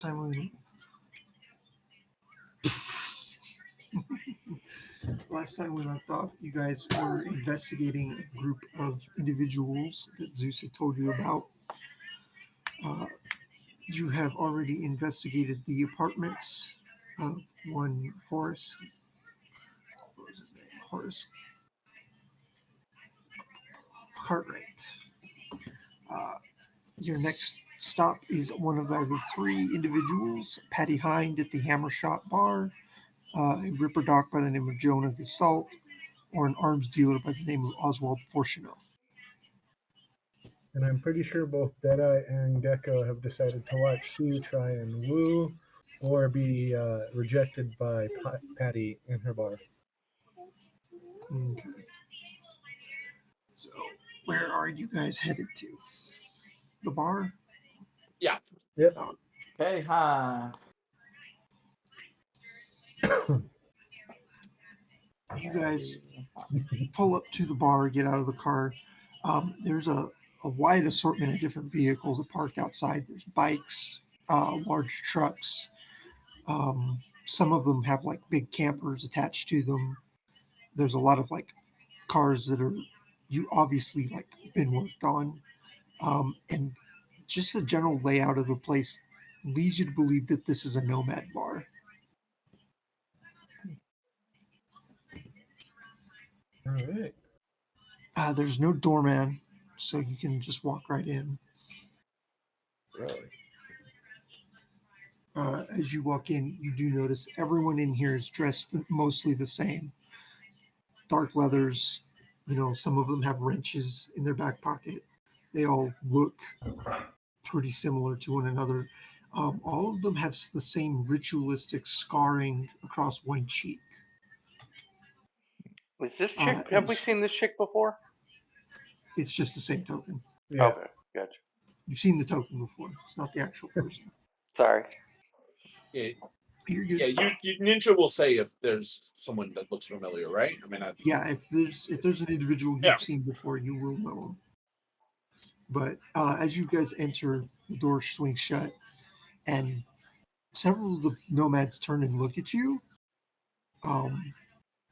Time we Last time we left off, you guys were investigating a group of individuals that Zeus had told you about. Uh, you have already investigated the apartments of one Horace. What was his name? Horace Cartwright. Uh, your next stop is one of either three individuals: Patty Hind at the Hammer Shot Bar, a Ripper Doc by the name of Jonah Gasalt, or an arms dealer by the name of Oswald Fortuneau. And I'm pretty sure both Deadeye and Gecko have decided to watch Sue try and woo or be rejected by Patty in her bar. Okay. So, where are you guys headed to? The bar? Yeah. Yep. Hey, hi. You guys pull up to the bar, get out of the car. There's a wide assortment of different vehicles that park outside. There's bikes, large trucks. Some of them have like big campers attached to them. There's a lot of like cars that are you obviously like been worked on, and just the general layout of the place leads you to believe that this is a nomad bar. All right. There's no doorman, so you can just walk right in. Really? As you walk in, you do notice everyone in here is dressed mostly the same. Dark leathers, some of them have wrenches in their back pocket. They all look pretty similar to one another. All of them have the same ritualistic scarring across one cheek. Is this chick? Have we seen this chick before? It's just the same token. Yeah. Okay, gotcha. You've seen the token before. It's not the actual person. Sorry. Yeah, You're good. Ninja will say if there's someone that looks familiar, right? I mean, Yeah, if there's an individual you've seen before, you will know him. But as you guys enter, the door swings shut, and several of the nomads turn and look at you.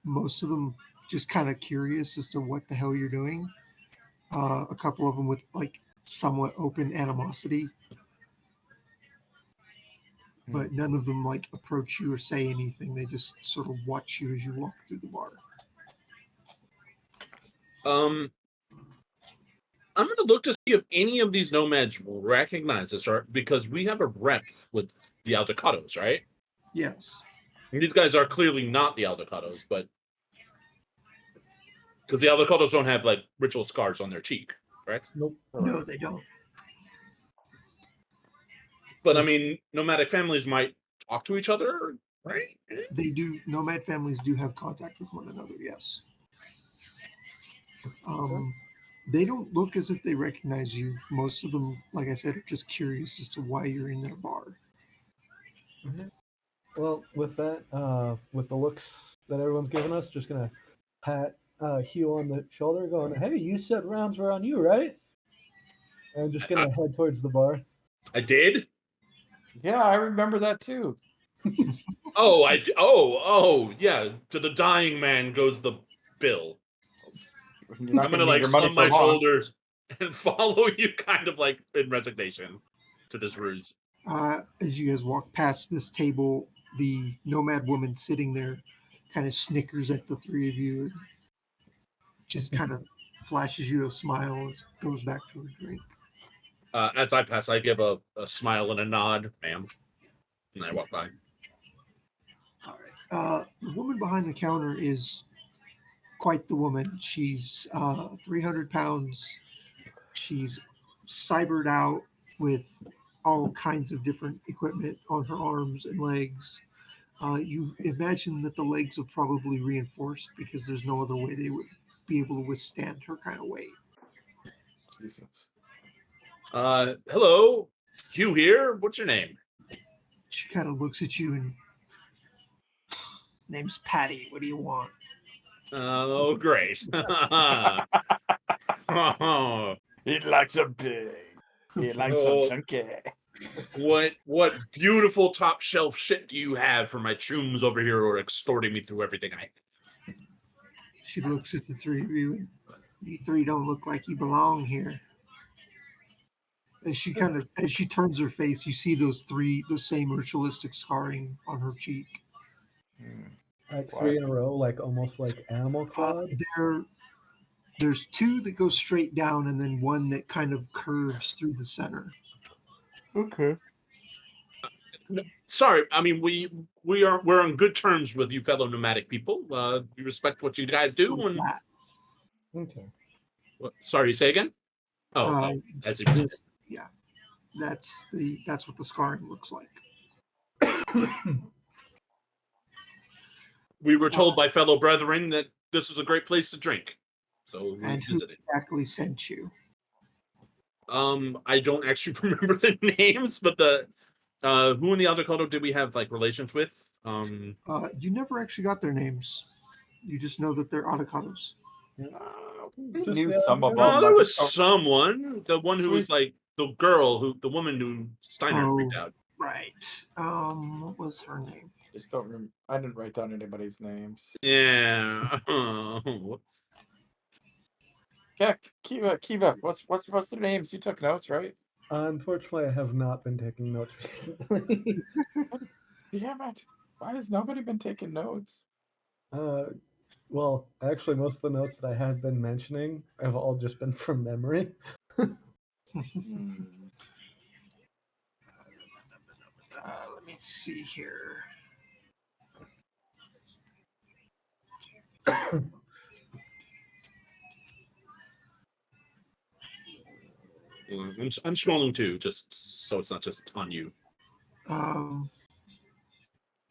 Most of them just kind of curious as to what the hell you're doing. A couple of them with like somewhat open animosity, but none of them like approach you or say anything. They just sort of watch you as you walk through the bar. I'm gonna look to see if any of these nomads recognize us, or because we have a rep with the Aldecados, right? Yes. These guys are clearly not the Aldecados, but because the Aldecados don't have like ritual scars on their cheek, correct? Nope. No, they don't. But I mean, nomadic families might talk to each other, right? They do. Nomad families do have contact with one another. Yes. They don't look as if they recognize you. Most of them, like I said, are just curious as to why you're in their bar. Mm-hmm. Well, with that, with the looks that everyone's given us, just gonna pat Hugh on the shoulder, going, "Hey, you said rounds were on you, right?" And just gonna head towards the bar. I did. Yeah, I remember that too. Oh, yeah. To the dying man goes the bill. You're not I'm gonna need like your money slump for my long. shoulders and follow you, kind of like in resignation to this ruse. As you guys walk past this table, the nomad woman sitting there kind of snickers at the three of you and just kind of flashes you a smile and goes back to her drink. As I pass, I give a smile and a nod, ma'am, and I walk by. All right. The woman behind the counter is quite the woman. She's 300 pounds. She's cybered out with all kinds of different equipment on her arms and legs. You imagine that the legs are probably reinforced because there's no other way they would be able to withstand her kind of weight. Jesus. Hello, Hugh here. What's your name? She kind of looks at you and name's Patty. What do you want? Oh, great. He likes a big. He likes a chunky. What beautiful top shelf shit do you have for my chooms over here, or extorting me through everything I have? She looks at the three of you, and you three don't look like you belong here. As she turns her face, you see those same ritualistic scarring on her cheek. Like What? 3 in a row, like almost like animal clawed. There's two that go straight down, and then one that kind of curves through the center. Okay. No, sorry, I mean we're on good terms with you fellow nomadic people. We respect what you guys do. Like And that. sorry, say again. Uh, as this, yeah, that's what the scarring looks like. we were told by fellow brethren that this is a great place to drink, so we And who visited. exactly sent you? I don't actually remember their names, but the who in the Aldecado did we have like relations with? You never actually got their names. You just know that they're avocados. We Just knew the some of avocado? them. There I was just someone, the one who So was like the woman who Steiner Oh, freaked out. right. What was her name? don't remember. I didn't write down anybody's names. Yeah. Whoops. Yeah, Kiva. What's their names? You took notes, right? Unfortunately, I have not been taking notes recently. Damn it! Why has nobody been taking notes? Well, actually, most of the notes that I have been mentioning have all just been from memory. Let me see here. I'm scrolling too, just so it's not just on you.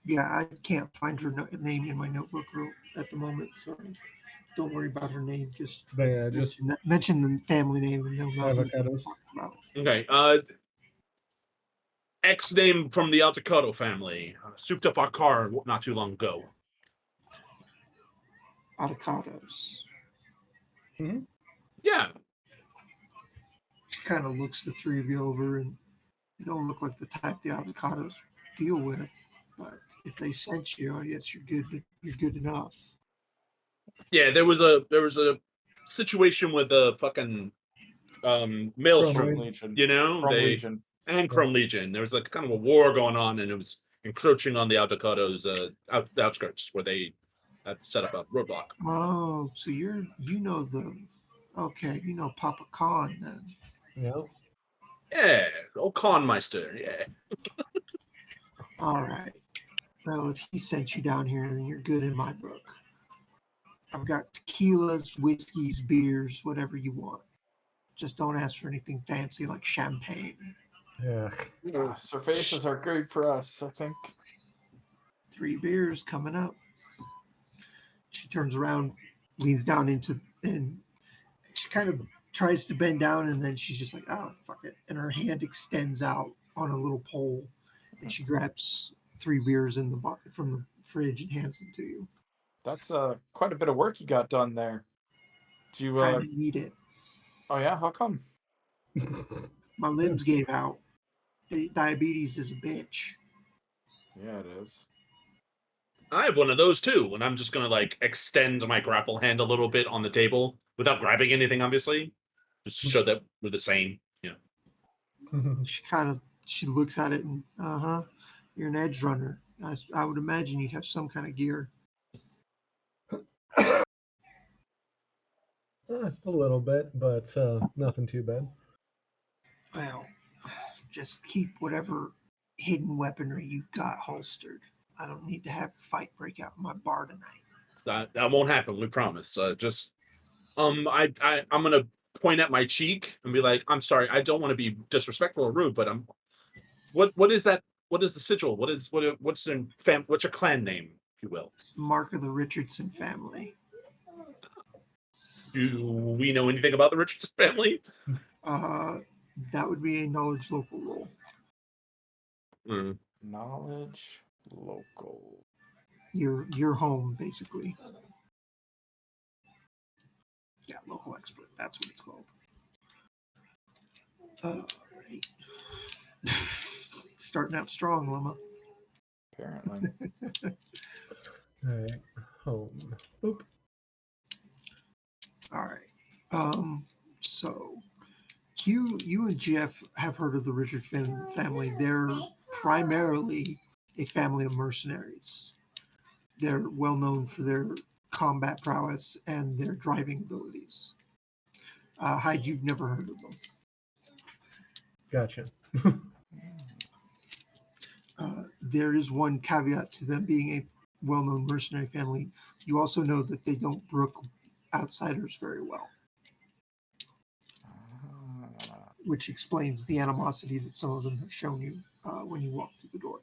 Yeah, I can't find her name in my notebook at the moment, so don't worry about her name. Just But yeah, just mention the family name, and they'll know who you're avocados. talking about. Okay. X name from the Aldecado family souped up our car not too long ago. Avocados. Yeah. She kind of looks the three of you over, and you don't look like the type the avocados deal with. But if they sent you, I guess you're good. You're good enough. Yeah, there was a situation with a fucking Maelstrom, Legion. you know, Chrome they Legion. and Chrome Legion. There was like kind of a war going on, and it was encroaching on the Aldecado's the outskirts where they had set up a roadblock. Oh, so you know Papa Khan then. Yeah. Yeah, old Conmeister. Yeah. All right. Well, if he sent you down here, then you're good in my book. I've got tequilas, whiskeys, beers, whatever you want. Just don't ask for anything fancy like champagne. Yeah. Cervezas are great for us, I think. 3 beers coming up. She turns around, leans down and she kind of tries to bend down, and then she's just like, oh, fuck it. And her hand extends out on a little pole, and she grabs 3 beers from the fridge and hands them to you. That's quite a bit of work you got done there. Do you Kind of need it. Oh yeah, how come? My limbs gave out. Diabetes is a bitch. Yeah, it is. I have one of those too, and I'm just gonna like extend my grapple hand a little bit on the table without grabbing anything, obviously, just to show that we're the same. You know. She looks at it and you're an edge runner. I would imagine you'd have some kind of gear. A little bit, but nothing too bad. Well, just keep whatever hidden weaponry you've got holstered. I don't need to have a fight break out in my bar tonight. That won't happen. We promise. Just I'm gonna point at my cheek and be like, I'm sorry, I don't want to be disrespectful or rude, but what is that? What is the sigil? What's your clan name, if you will? It's the mark of the Richardson family. Do we know anything about the Richardson family? That would be a knowledge local roll. Knowledge local. Your home, basically. Yeah, local expert. That's what it's called. Right. starting out strong, Lemma. Apparently. All right, home. Oop. All right. So, you and Jeff have heard of the Richard family. They're primarily a family of mercenaries. They're well known for their combat prowess and their driving abilities. Hyde, you've never heard of them. Gotcha. There is one caveat to them being a well-known mercenary family. You also know that they don't brook outsiders very well, which explains the animosity that some of them have shown you when you walk through the door.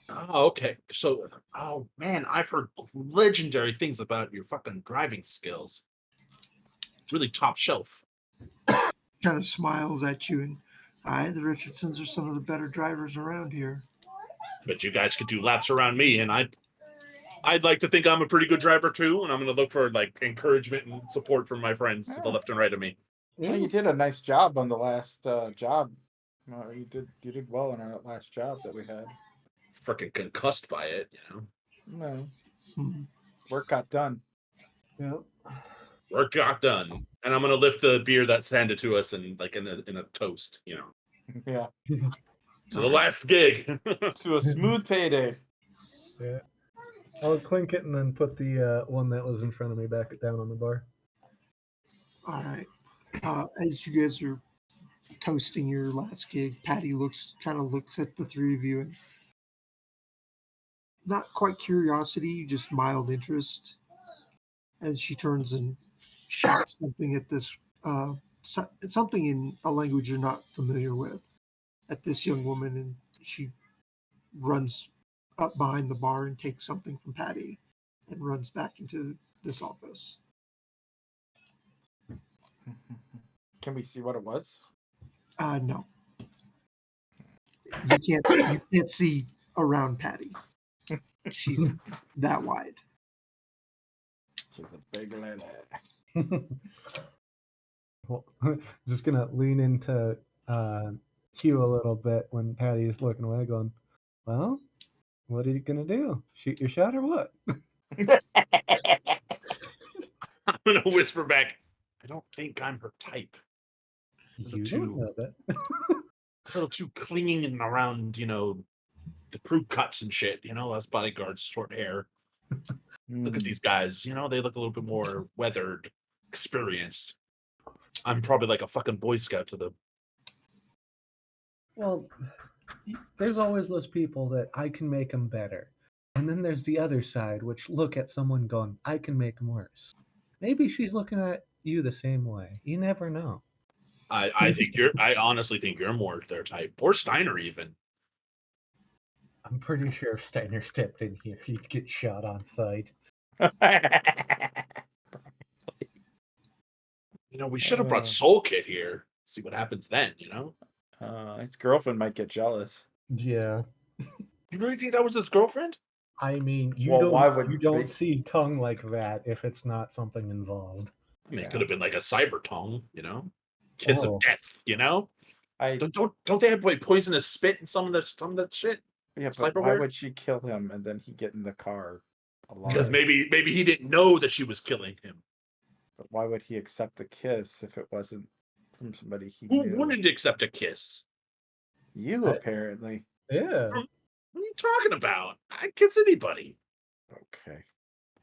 Oh, okay. So, oh man, I've heard legendary things about your fucking driving skills. Really top shelf. Kind of smiles at you, and the Richardsons are some of the better drivers around here. But you guys could do laps around me, and I'd like to think I'm a pretty good driver too, and I'm gonna look for like encouragement and support from my friends to the left and right of me. Well, you did a nice job on the last job. You did well on our last job that we had. Freaking concussed by it, you know. No, Hmm. work got done. Yep. Work got done, and I'm gonna lift the beer that's handed to us and like in a toast, you know, Yeah, to the last gig. to a smooth payday. Yeah. I'll clink it and then put the one that was in front of me back down on the bar. All right. As you guys are toasting your last gig, Patty looks at the three of you, and not quite curiosity, just mild interest. And she turns and shouts something at this, something in a language you're not familiar with, at this young woman, and she runs up behind the bar and takes something from Patty, and runs back into this office. Can we see what it was? No, you can't see around Patty. She's that wide. She's a big lady. Well, just gonna lean into Hugh a little bit when Patty's looking away, going, "Well, what are you gonna do? Shoot your shot or what?" I'm gonna whisper back. I don't think I'm her type. You don't know that. A little too clinging around, you know, the crew cuts and shit. You know, us bodyguards, short hair. Look at these guys. You know, they look a little bit more weathered, experienced. I'm probably like a fucking Boy Scout to them. Well, there's always those people that I can make them better. And then there's the other side, which look at someone going, I can make them worse. Maybe she's looking at you the same way. You never know. I honestly think you're more their type. Or Steiner even. I'm pretty sure if Steiner stepped in here, he'd get shot on sight. You know, we should have brought Soul Kid here. See what happens then, you know? His girlfriend might get jealous. Yeah. You really think that was his girlfriend? I mean, you Well, why don't would you don't they- see tongue like that if it's not something involved. I mean, Yeah. it could have been like a cyber tongue, you know? Kiss Oh. of death, you know? I Don't they have like poisonous spit and some of that shit? yeah, but why Cyberware? would she kill him and then he get in the car alone? Because maybe he didn't know that she was killing him. But why would he accept the kiss if it wasn't from somebody he Who knew? wouldn't accept a kiss? You I- apparently. Yeah. What are you talking about? I'd kiss anybody. Okay.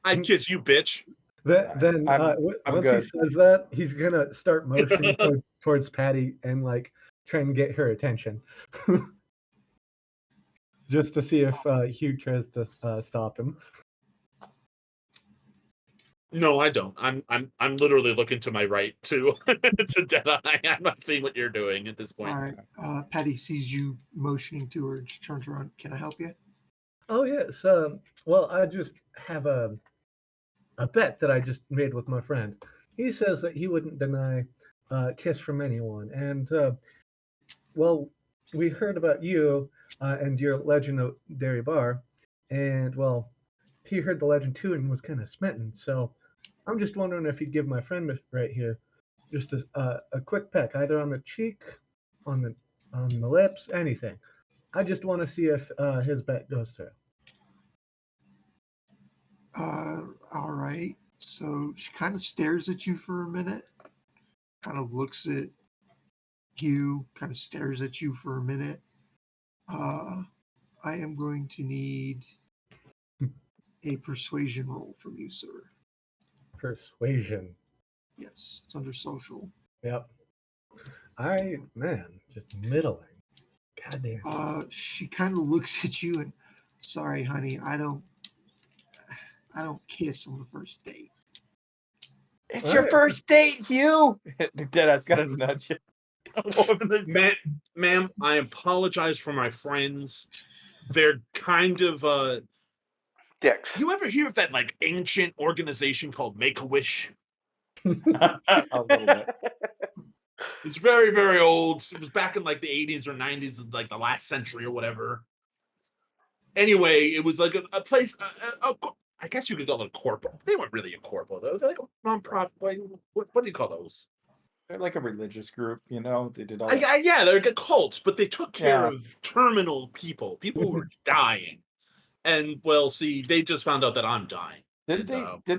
I'd kiss you, bitch. Then I'm once good. he says that, he's gonna start motioning towards Patty and like trying to get her attention, just to see if Hugh tries to stop him. No, I don't. I'm literally looking to my right to Deadeye. I'm not seeing what you're doing at this point. All right. Patty sees you motioning to her. She turns around. Can I help you? Oh yes. Well, I just have a bet that I just made with my friend. He says that he wouldn't deny a kiss from anyone, and well, we heard about you and your legendary bar, and well, he heard the legend too and was kind of smitten. So I'm just wondering if you'd give my friend right here Just a quick peck, either on the cheek, on the lips, anything. I just want to see if his bet goes through. All right. So she kind of stares at you for a minute, kind of looks at you, kind of stares at you for a minute. I am going to need a persuasion roll from you, sir. Persuasion. Yes, it's under social. Yep. Man, just middling. Goddamn. She kind of looks at you and, sorry, honey, I don't kiss on the first date. It's your first date, Hugh. Deadass gonna nudge you. Ma'am, I apologize for my friends. They're kind of Dicks. You ever hear of that like ancient organization called Make-A-Wish? A little bit. It's very, very old. It was back in like the 80s or 90s, like the last century or whatever. Anyway, it was like a place. I guess you could call it a corpo. They weren't really a corpo though. They're like a nonprofit. What do you call those? They're like a religious group, you know. They did all. Yeah, they're like a cult, but they took care of terminal people who were dying. And well, see, they just found out that I'm dying. Did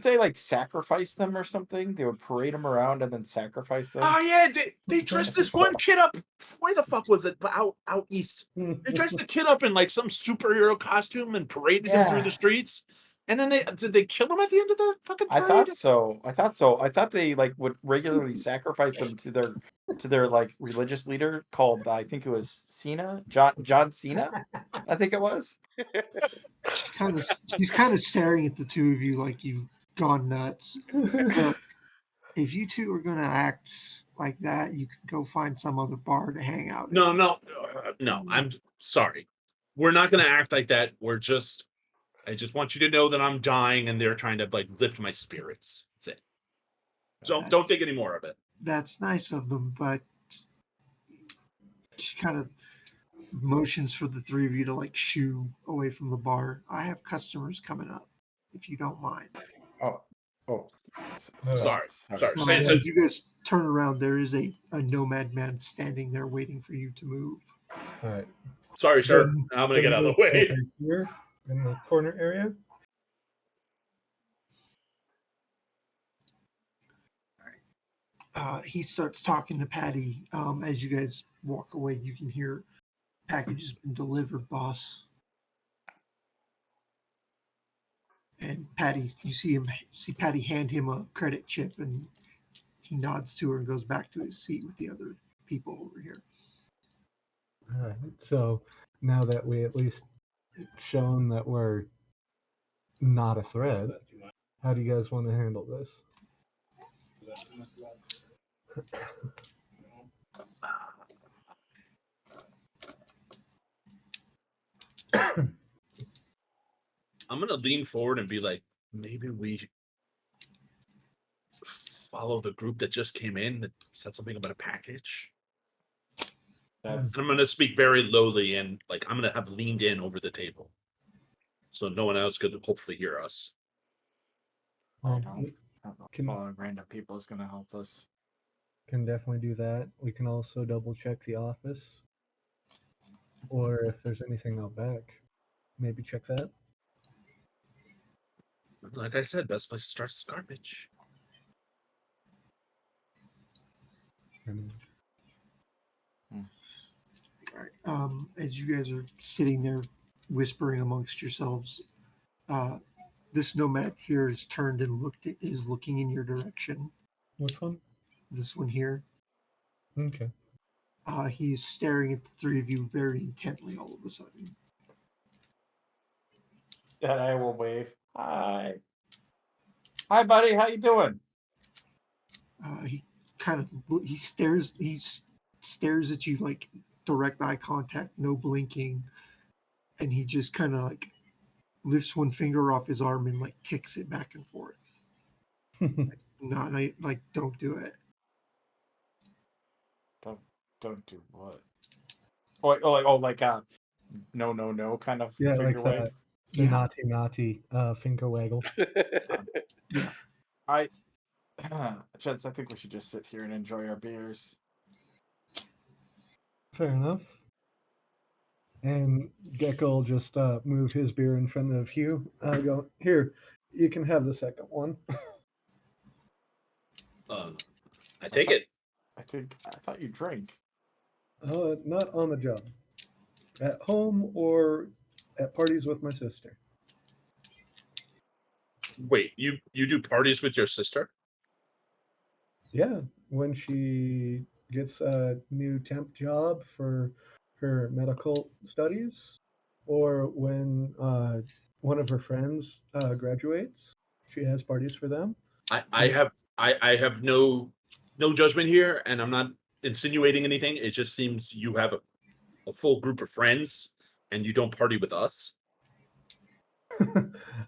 they like sacrifice them or something? They would parade them around and then sacrifice them. Oh yeah, they dressed this one kid up. Where the fuck was it? Out east. They dressed the kid up in like some superhero costume and paraded him through the streets. And then did they kill him at the end of the fucking parade? I thought so. I thought they like would regularly sacrifice them to their like religious leader called I think it was Cena, John Cena. I think it was. She's kind of staring at the two of you like you've gone nuts. Look, if you two are going to act like that, you can go find some other bar to hang out in. No. I'm sorry. We're not going to act like that. I just want you to know that I'm dying, and they're trying to like lift my spirits. That's it. So don't think any more of it. That's nice of them, but she kind of motions for the three of you to like shoo away from the bar. I have customers coming up, if you don't mind. Oh. Sorry. As you guys turn around, there is a nomad man standing there waiting for you to move. All right. Sorry, sir. I'm gonna get out of the way. Here in the corner area. He starts talking to Patty. As you guys walk away, you can hear package has been delivered, boss. And Patty, you see Patty hand him a credit chip, and he nods to her and goes back to his seat with the other people over here. All right. So now that we at least shown that we're not a threat, how do you guys want to handle this? I'm gonna lean forward and be like, maybe we follow the group that just came in that said something about a package. And I'm gonna speak very lowly and like I'm gonna have leaned in over the table, so no one else could hopefully hear us. Following random people is gonna help us. Can definitely do that. We can also double check the office, or if there's anything out back, maybe check that. Like I said, best place to start is garbage. All right. As you guys are sitting there whispering amongst yourselves, this nomad here is turned and is looking in your direction. Which one? This one here. Okay. He's staring at the three of you very intently all of a sudden. And I will wave. Hi, buddy. How you doing? He stares at you like direct eye contact, no blinking, and he just kind of like lifts one finger off his arm and like ticks it back and forth. Don't do it. Don't do what? Like no kind of finger like wave. The naughty finger waggle. Gents, I think we should just sit here and enjoy our beers. Fair enough. And Gecko will just move his beer in front of Hugh. Go, here, you can have the second one. I take it. I thought you drank. Not on the job. At home or at parties with my sister. Wait, you do parties with your sister? Yeah, when she gets a new temp job for her medical studies, or when one of her friends graduates, she has parties for them. I have no judgment here, and I'm not insinuating anything. It just seems you have a full group of friends, and you don't party with us.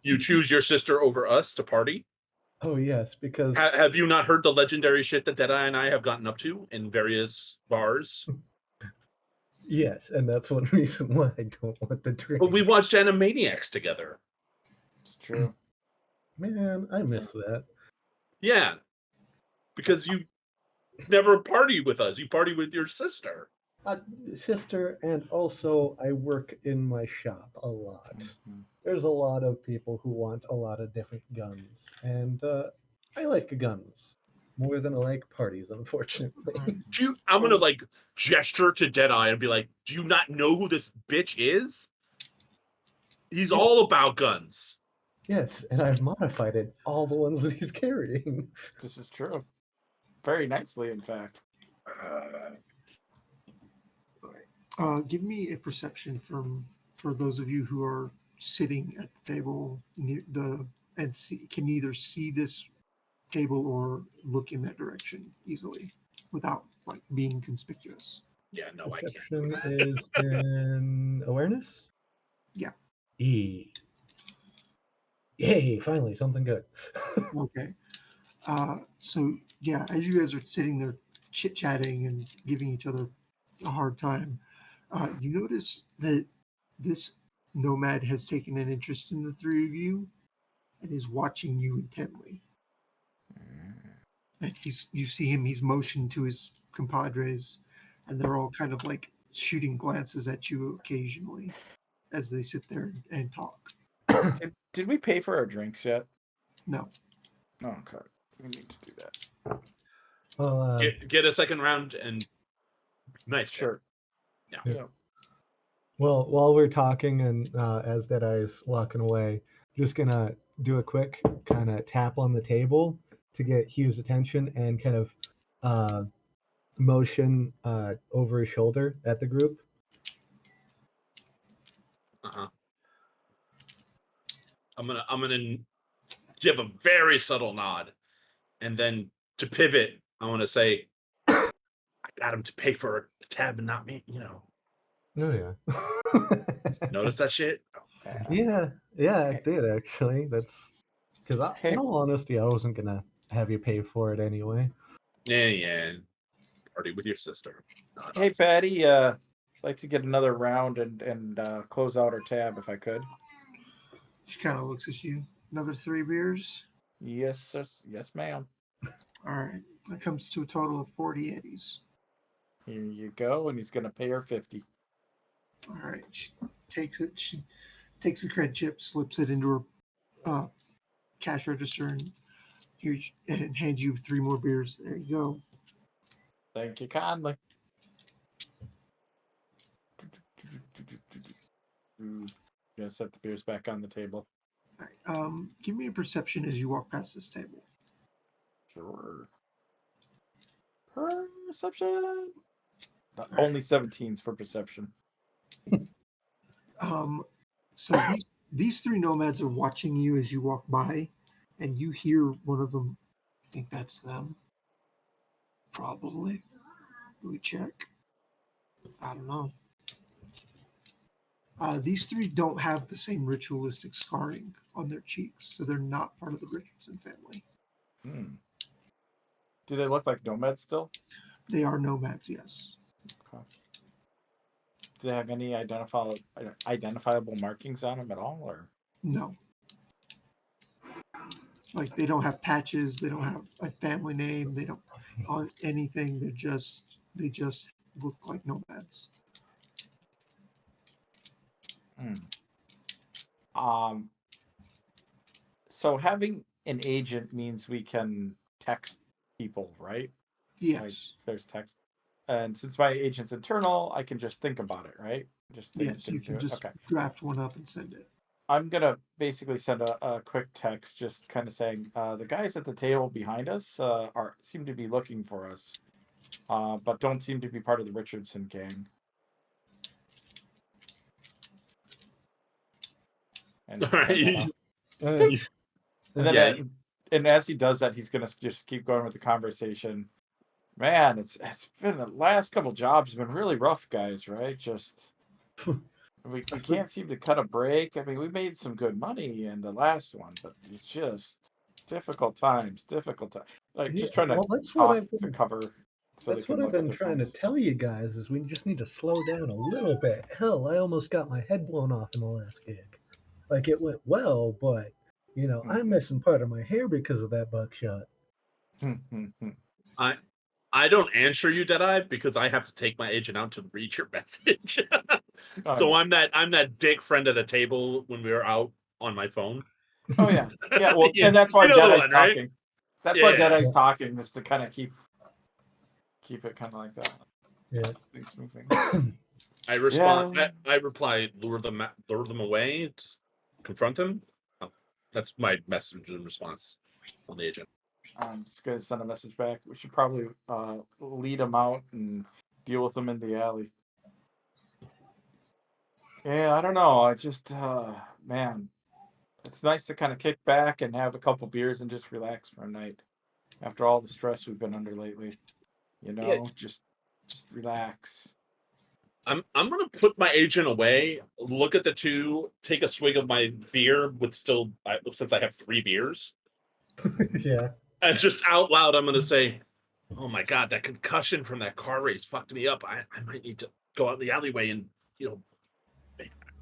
You choose your sister over us to party. Oh yes, because Have you not heard the legendary shit that Deadeye and I have gotten up to in various bars? yes, and that's one reason why I don't want the drink. But we watched Animaniacs together. It's true. Man, I miss that. Yeah, because you never party with us. You party with your sister. Sister, and also I work in my shop a lot. Mhm. There's a lot of people who want a lot of different guns, and I like guns more than I like parties, unfortunately. I'm gonna like gesture to Deadeye and be like, "Do you not know who this bitch is? He's all about guns." Yes, and I've modified it, all the ones that he's carrying. This is true. Very nicely, in fact. Give me a perception for those of you who are sitting at the table near and can either see this table or look in that direction easily without like being conspicuous. Yeah, no, I can't. Perception is in awareness? Yeah. E. Yay, finally, something good. Okay. So yeah, as you guys are sitting there chit-chatting and giving each other a hard time, you notice that this nomad has taken an interest in the three of you and is watching you intently. And you see him, he's motioned to his compadres, and they're all kind of like shooting glances at you occasionally as they sit there and talk. Did we pay for our drinks yet? No. No, okay. We need to do that. Well, Get a second round and nice. Sure. Yeah. well, while we're talking and as Deadeye's walking away, just gonna do a quick kind of tap on the table to get Hugh's attention and kind of motion over his shoulder at the group. Uh-huh. I'm gonna give a very subtle nod, and then to pivot, I want to say, I got him to pay for the tab and not me. You know. Oh yeah. Notice that shit? Yeah, I did actually. That's because, Hey. in all honesty, I wasn't gonna have you pay for it anyway. Yeah. Party with your sister. Hey, Patty. I'd like to get another round and close out our tab if I could. She kind of looks at you. Another 3 beers. Yes, sir. Yes, ma'am. All right. That comes to a total of 40 eddies. Here you go, and he's gonna pay her 50. All right. She takes it. She takes the cred chip, slips it into her cash register, and hands you 3 more beers. There you go. Thank you kindly. Gonna set the beers back on the table. All right. Give me a perception as you walk past this table. Sure. Perception. Only 17s for perception. So these 3 nomads are watching you as you walk by, and you hear one of them. I think that's them. Probably. Do we check? I don't know. These 3 don't have the same ritualistic scarring on their cheeks, so they're not part of the Richardson family. Do they look like nomads still? They are nomads, yes. Okay. Do they have any identifiable markings on them at all, or? No. Like they don't have patches, they don't have a family name, they don't on anything. They just look like nomads. Hmm. Um. So having an agent means we can text people, right? Like Yes. there's text, and since my agent's internal, I can just think about it, right? Just think Yes, you can through it. just Okay. draft one up and send it. I'm gonna basically send a quick text, just kind of saying, the guys at the table behind us seem to be looking for us, but don't seem to be part of the Richardson gang. And All right. send that off. Alright. And then, Yeah. and as he does that, he's gonna just keep going with the conversation. Man, it's been the last couple jobs have been really rough, guys. Right? Just we can't seem to cut a break. I mean, we made some good money in the last one, but it's just difficult times. Like Yeah, just trying to well, that's what talk I've to been. cover so they That's can what I've look at been their trying to phones. tell you guys is we just need to slow down a little bit. Hell, I almost got my head blown off in the last gig. Like it went well, but I'm missing part of my hair because of that buckshot. I don't answer you, Deadeye, because I have to take my agent out to read your message. So I'm that dick friend at a table when we were out on my phone. Oh yeah, yeah. Well, Yeah, and that's why you know the Deadeye's one, right? talking. That's why Yeah. Deadeye's talking, is to kind of keep it kind of like that. Yeah. Things moving. I respond. Yeah. I reply, lure them away, confront them. Oh, that's my message and response on the agent. I'm just gonna send a message back. We should probably lead them out and deal with them in the alley. Yeah, I don't know. I just man, it's nice to kind of kick back and have a couple beers and just relax for a night after all the stress we've been under lately. Yeah. Just relax. I'm gonna put my agent away, look at the two, take a swig of my beer with since I have 3 beers, Yeah. and just out loud I'm gonna say, "Oh my god, that concussion from that car race fucked me up. I might need to go out in the alleyway and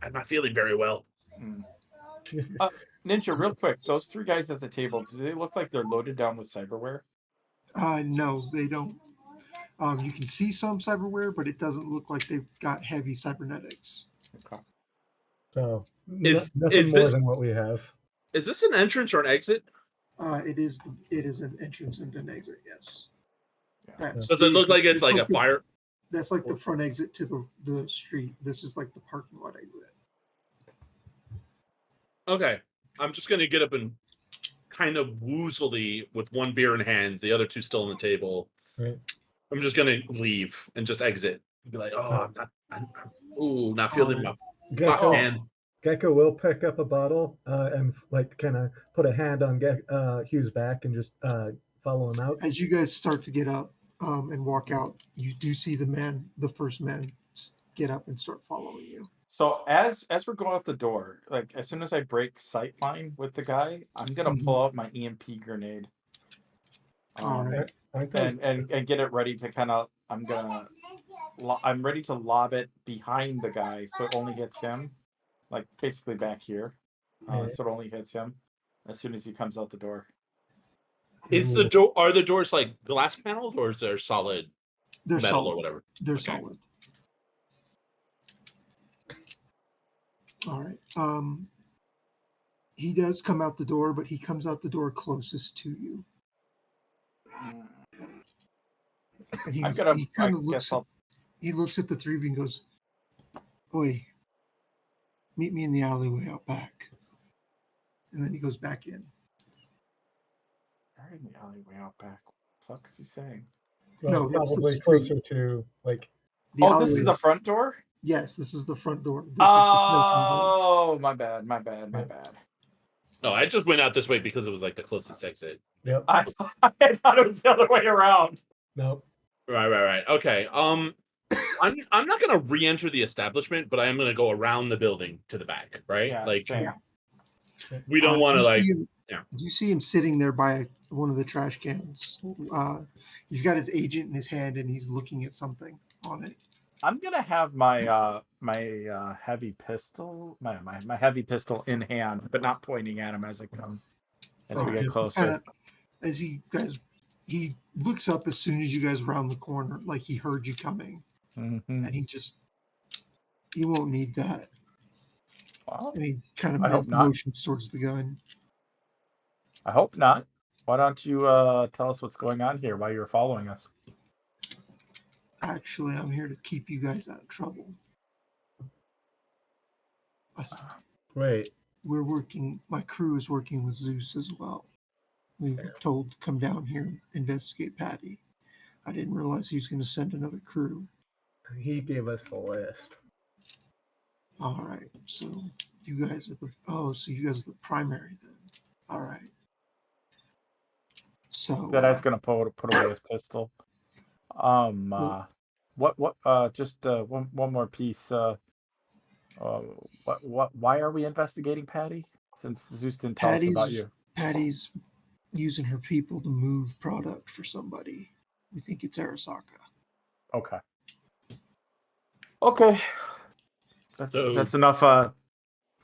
I'm not feeling very well." Mm. Ninja, real quick, those 3 guys at the table, do they look like they're loaded down with cyberware? No, they don't. You can see some cyberware, but it doesn't look like they've got heavy cybernetics. Okay. So Is nothing more this than what we have. is this an entrance or an exit? It is an entrance and an exit. Yes. Yeah. Does it look like it's like a fire? That's like the front exit to the street. This is like the parking lot exit. Okay, I'm just gonna get up and kind of woozily with one beer in hand, the other 2 still on the table. Right. I'm just gonna leave and just exit. Be like, oh, not feeling my Gecko, hand. Gecko will pick up a bottle and like kind of put a hand on Hugh's back and just follow him out. As you guys start to get up and walk out, you do see the first man, get up and start following you. So as we're going out the door, like as soon as I break sight line with the guy, I'm gonna pull out my EMP grenade. All right. And get it ready to kind of. I'm ready to lob it behind the guy, so it only hits him, like basically back here, so it only hits him as soon as he comes out the door. Are the doors like glass paneled or is there solid They're metal solid. or whatever? They're solid. All right. He does come out the door, but he comes out the door closest to you. He looks at the 3 of you and goes, "Oi, meet me in the alleyway out back." And then he goes back in. All right, in the alleyway out back. What the fuck is he saying? Well, No, probably closer to like. This is the front door? Yes, this is the front door. My bad. No, I just went out this way because it was like the closest exit. Yep. I thought it was the other way around. Nope. Right. Okay. I'm not gonna re-enter the establishment, but I am gonna go around the building to the back. Right? Yeah, like same. we don't want to like. You see him sitting there by one of the trash cans. He's got his agent in his hand and he's looking at something on it. I'm gonna have my heavy pistol, my heavy pistol in hand, but not pointing at him as I come. as we get Kind closer. of as he looks up as soon as you guys round the corner, like he heard you coming, Mm-hmm. and he won't need that. Well, And he kind I hope of not. motions towards the gun. I hope not. Why don't you tell us what's going on here while you're following us? Actually, I'm here to keep you guys out of trouble. Great. My crew is working with Zeus as well. We were told to come down here and investigate Patty. I didn't realize he was going to send another crew. He gave us the list. All right, so you guys are the primary then. All right. So That guy's gonna put away his pistol. Well- Just one more piece. Why are we investigating Patty? Since Zeus didn't tell us about you. Patty's using her people to move product for somebody. We think it's Arasaka. Okay. Okay. That's enough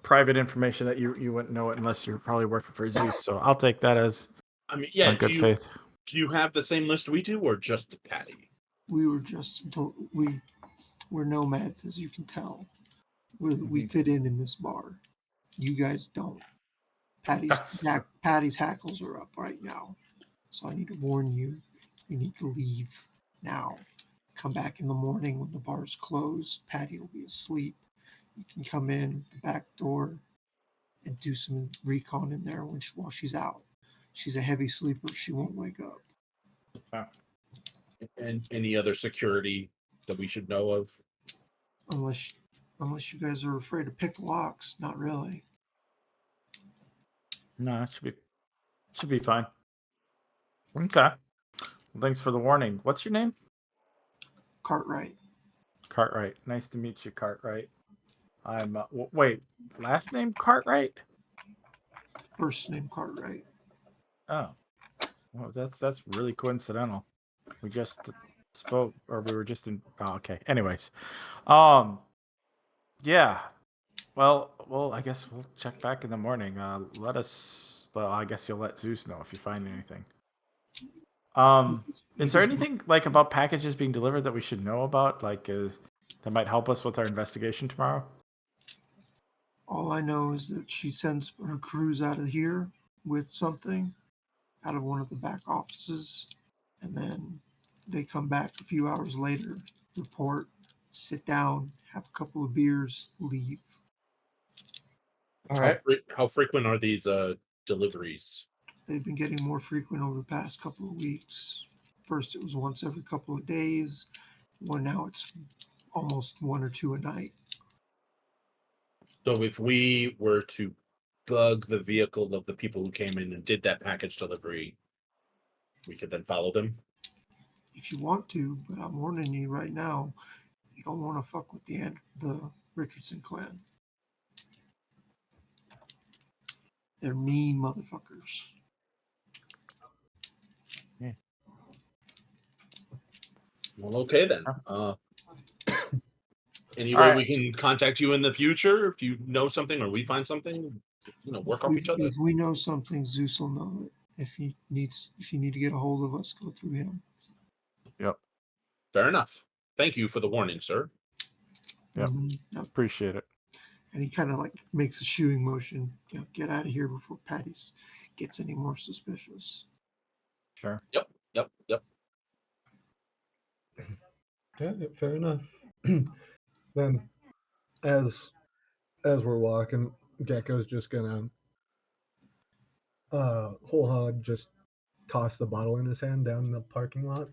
private information that you wouldn't know it unless you're probably working for Zeus. So I'll take that as I mean, yeah. on good faith. Do you have the same list we do, or just Patty? We're nomads, as you can tell. We fit in this bar. You guys don't. Patty's hackles are up right now, so I need to warn you. You need to leave now. Come back in the morning when the bar's closed. Patty will be asleep. You can come in the back door and do some recon in there while she's out. She's a heavy sleeper. She won't wake up. And any other security that we should know of? Unless you guys are afraid to pick locks. Not really. No, it should be fine. Okay. Well, thanks for the warning. What's your name? Cartwright. Cartwright. Nice to meet you, Cartwright. I'm wait, last name Cartwright? First name Cartwright. Oh. Well, that's really coincidental. We just spoke, or we were just in. Oh, okay. Anyways, yeah. Well, I guess we'll check back in the morning. Well, I guess you'll let Zeus know if you find anything. Is there anything like about packages being delivered that we should know about, like that might help us with our investigation tomorrow? All I know is that she sends her crews out of here with something out of one of the back offices, and then they come back a few hours later, report, sit down, have a couple of beers, leave. All right. How frequent are these deliveries? They've been getting more frequent over the past couple of weeks. First, it was once every couple of days. Now it's almost one or two a night. So if we were to bug the vehicle of the people who came in and did that package delivery, we could then follow them? If you want to, but I'm warning you right now, you don't want to fuck with the Richardson clan. They're mean motherfuckers. Yeah. Well, okay then. Any way we can contact you in the future if you know something or we find something? Work off each other. If we know something, Zeus will know it. If you need to get a hold of us, go through him. Yep. Fair enough. Thank you for the warning, sir. Yep. Yep. Appreciate it. And he kind of like makes a shooing motion. Get out of here before Patty gets any more suspicious. Sure. Yep. Yeah, fair enough. Then, as we're walking, Gecko's just gonna whole hog just toss the bottle in his hand down in the parking lot.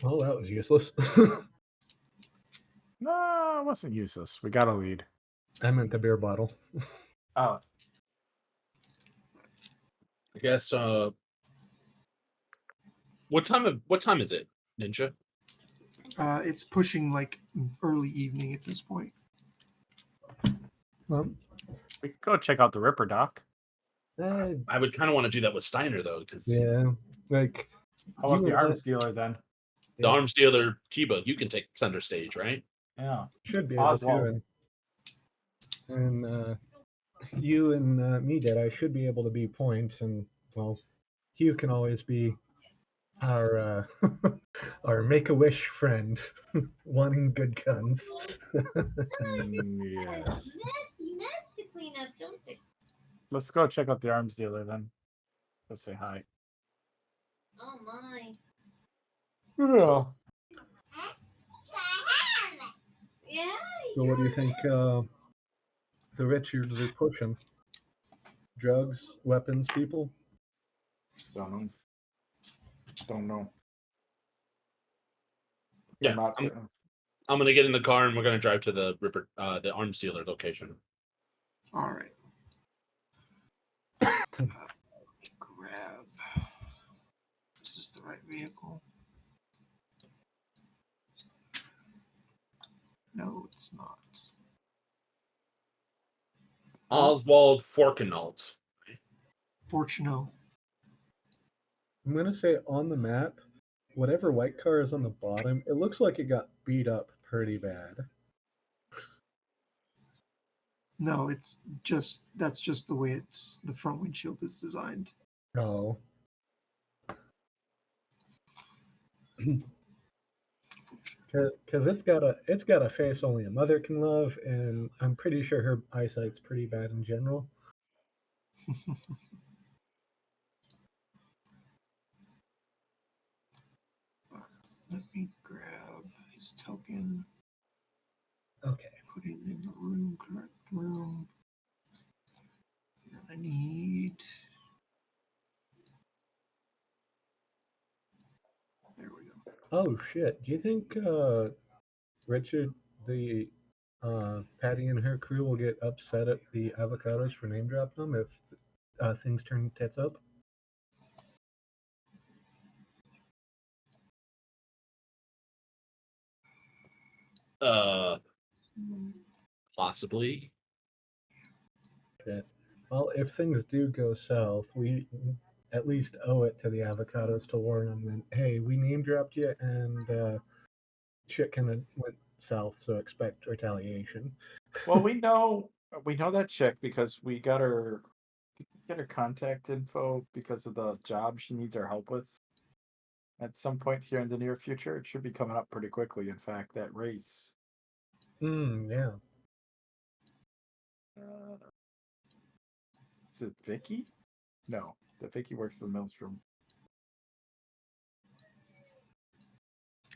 Well, that was useless. No, it wasn't useless. We got a lead. I meant the beer bottle. Oh. I guess what time is it, Ninja? It's pushing like early evening at this point. Well, We could go check out the Ripper, Doc. I would kind of want to do that with Steiner though, because yeah, like How about the arms dealer then? the arms dealer Kiba, you can take center stage, right? Yeah. should be able Oswald. to. And you and me, Dead, should be able to be points, and well, Hugh can always be our our Make-A-Wish friend. One good guns. Yes. You mess to clean up, don't you? Let's go check out the arms dealer then. Let's say hi. Oh my. Yeah. Yeah. So what do you think the rich usually pushing? Drugs, weapons, people? Don't know. Don't know. Yeah, I'm not. I'm gonna get in the car and we're gonna drive to the the arms dealer location. All right. Grab. Is this the right vehicle? No, it's not. Oswald Forkenalt. Fortuno. I'm gonna say on the map, whatever white car is on the bottom, it looks like it got beat up pretty bad. No, it's that's just the way the front windshield is designed. Oh. Because it's got a face only a mother can love, and I'm pretty sure her eyesight's pretty bad in general. Let me grab his token. Okay. Put it in the room, correct room. And I need. There we go. Oh shit! Do you think Richard, the Patty and her crew will get upset at the avocados for name dropping them if things turn tits up? Possibly. Shit. Well, if things do go south, we at least owe it to the avocados to warn them that hey, we name dropped you and shit kind of went south, so expect retaliation. Well, we know that chick because we got her contact info because of the job she needs our help with. At some point here in the near future, it should be coming up pretty quickly. In fact, that race. Yeah. Is it Vicky? No, the Vicky works for Maelstrom.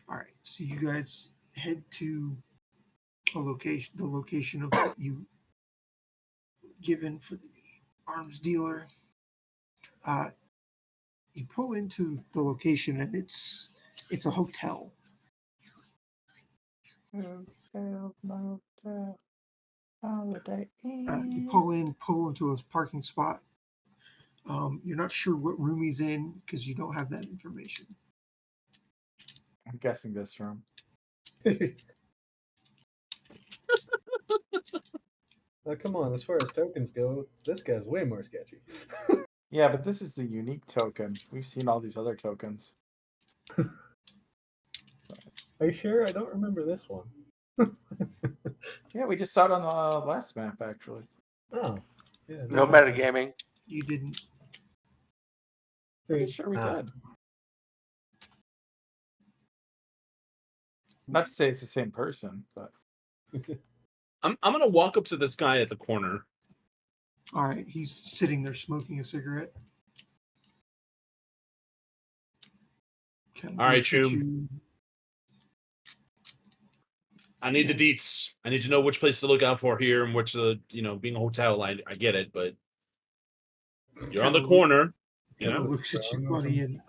All right, so you guys head to the location of what you given for the arms dealer. You pull into the location and it's a hotel. Holiday You pull into a parking spot. You're not sure what room he's in because you don't have that information. I'm guessing this room. Now, come on, as far as tokens go, this guy's way more sketchy. Yeah, but this is the unique token. We've seen all these other tokens. Are you sure? I don't remember this one. Yeah, we just saw it on the last map, actually. Oh. Yeah, No metagaming. You didn't. Pretty sure we did. Not to say it's the same person, but I'm gonna walk up to this guy at the corner. All right, he's sitting there smoking a cigarette. All right, Choom. I need the deets. I need to know which place to look out for here and which, being a hotel, I get it, but you're on the corner. Looks at you funny and,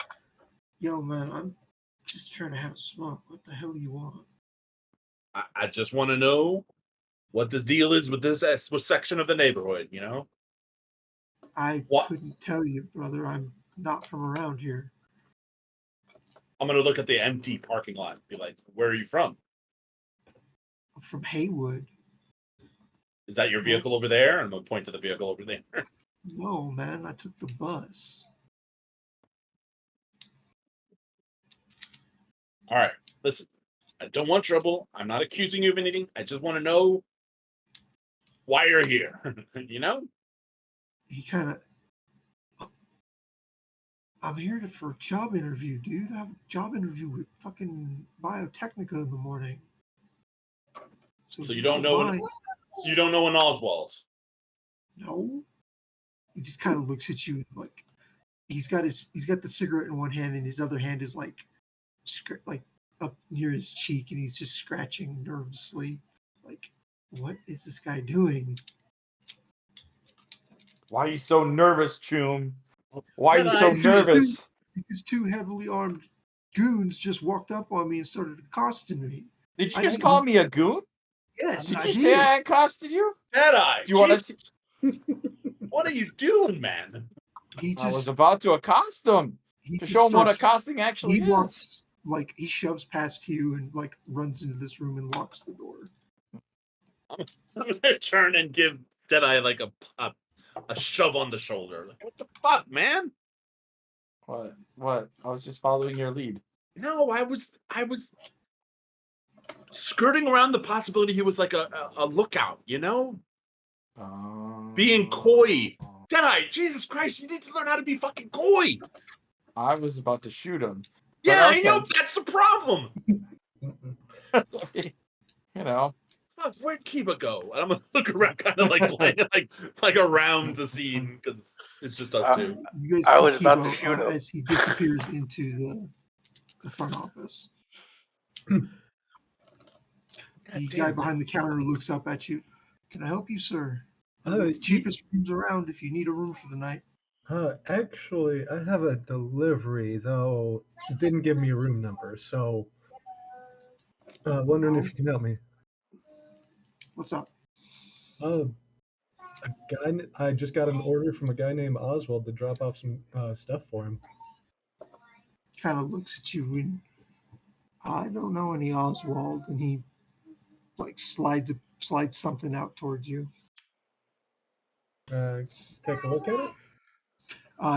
yo, man, I'm just trying to have a smoke. What the hell do you want? I just want to know what this deal is with this section of the neighborhood, I couldn't tell you, brother. I'm not from around here. I'm going to look at the empty parking lot and be like, where are you from? I'm from Haywood. Is that your vehicle over there? I'm going to point to the vehicle over there. No, man, I took the bus. All right, listen, I don't want trouble. I'm not accusing you of anything. I just want to know why you're here. You know? He kind of. I'm here for a job interview, dude. I have a job interview with fucking Biotechnica in the morning. So if you don't know mind- you don't know an Oswald. No. He just kind of looks at you like he's got the cigarette in one hand and his other hand is like up near his cheek and he's just scratching nervously. Like, what is this guy doing? Why are you so nervous, Choom? Why are you so Jedi, nervous? Because two heavily armed goons just walked up on me and started accosting me. Did you I just didn't- call me a goon? Yes, Did I you did. say I accosted you? Jedi, Do you want to Jesus, see? what are you doing, man? He I was just about to accost him he to just show him what starts- accosting actually he is. walks like he shoves past you and like runs into this room and locks the door. I'm gonna turn and give Jedi like a shove on the shoulder. Like, what the fuck, man? What? What? I was just following your lead. No, I was skirting around the possibility he was like a lookout, you know? Being coy. Jedi, Jesus Christ, you need to learn how to be fucking coy. I was about to shoot him. Yeah, okay. I know, that's the problem. You know. Fuck, where'd Kiba go? And I'm gonna look around, kind of like playing, like around the scene because it's just us two. You guys I see was about to Kibo, shoot him. as he disappears into the front office. God The damn guy it. behind the counter looks up at you. Can I help you, sir? Oh, It's cheapest rooms around if you need a room for the night. Actually, I have a delivery, though it didn't give me a room number, so wondering if you can help me. What's up? A guy, I just got an order from a guy named Oswald to drop off some stuff for him. Kind of looks at you and I don't know any Oswald, and he like slides something out towards you. Take a look at it.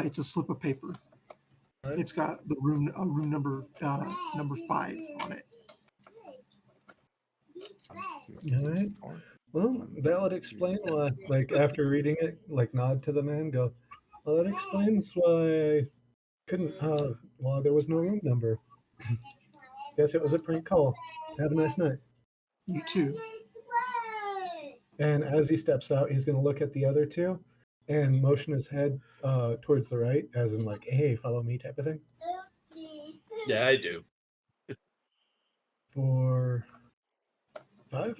It's a slip of paper. Right. It's got the room number 5 on it. All right. Well, that would explain why. Like after reading it, like nod to the man, go. Well, that explains why I couldn't. Why there was no room number. Guess it was a prank call. Have a nice night. You too. And as he steps out, he's going to look at the other two and motion his head towards the right, as in like, "Hey, follow me," type of thing. Yeah, I do. For 5.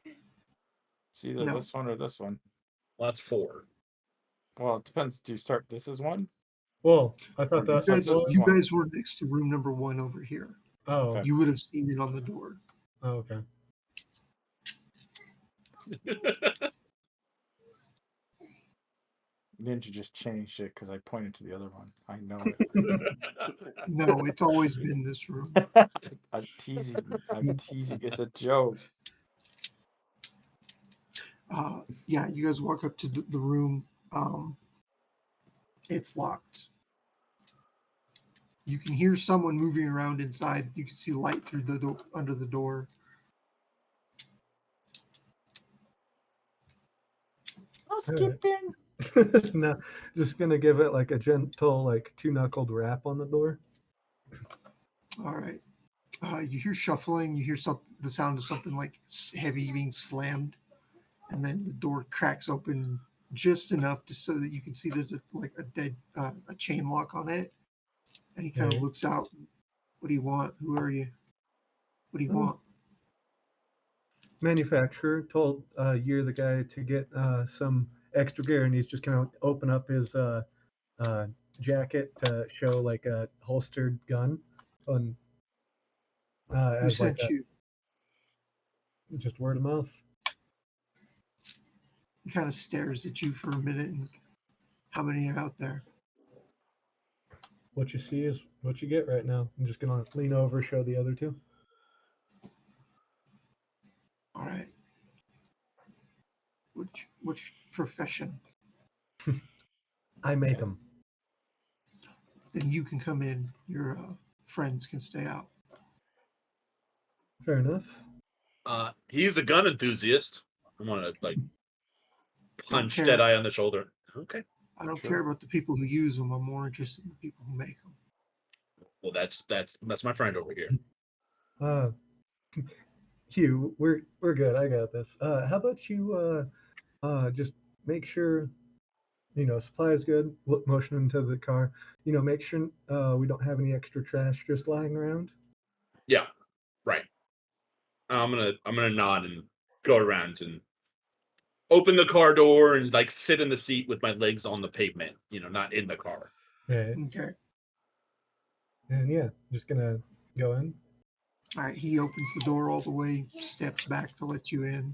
It's either No. this one or this one. Well, that's 4. Well, it depends. Do you start this as one? Well, I thought You that guys, was. you guys were next to room number 1 over here. Oh, Okay. You would have seen it on the door. oh, okay. Ninja just changed it because I pointed to the other one. I know it. No, it's always been this room. I'm teasing. I'm teasing. It's a joke. Yeah, you guys walk up to the room. It's locked. You can hear someone moving around inside. You can see light through the door, under the door. I'm Alright. skipping. No, just gonna give it like a gentle, like 2-knuckled rap on the door. All right. You hear shuffling. You hear the sound of something like heavy being slammed, and then the door cracks open just enough so that you can see there's a chain lock on it. And he kind of Right. looks out. What do you want? Who are you? What do you Oh. want? Manufacturer told you're the guy to get some extra gear, and he's just gonna open up his jacket to show like a holstered gun, and Who as like sent you? just word of mouth. He kind of stares at you for a minute. And how many are out there? What you see is what you get right now. I'm just gonna lean over, show the other two. All right. Which profession? I make them. Then you can come in. Your friends can stay out. Fair enough. He's a gun enthusiast. I want to like punch care. Deadeye on the shoulder. Okay. I don't Sure. care about the people who use them. I'm more interested in the people who make them. Well, that's my friend over here. Uh, Hugh, we're good. I got this. How about you just make sure supply is good. Motion into the car. Make sure we don't have any extra trash just lying around. Yeah, right. I'm gonna nod and go around and open the car door and like sit in the seat with my legs on the pavement. Not in the car. Right. Okay. And yeah, just gonna go in. All right. He opens the door all the way, steps back to let you in.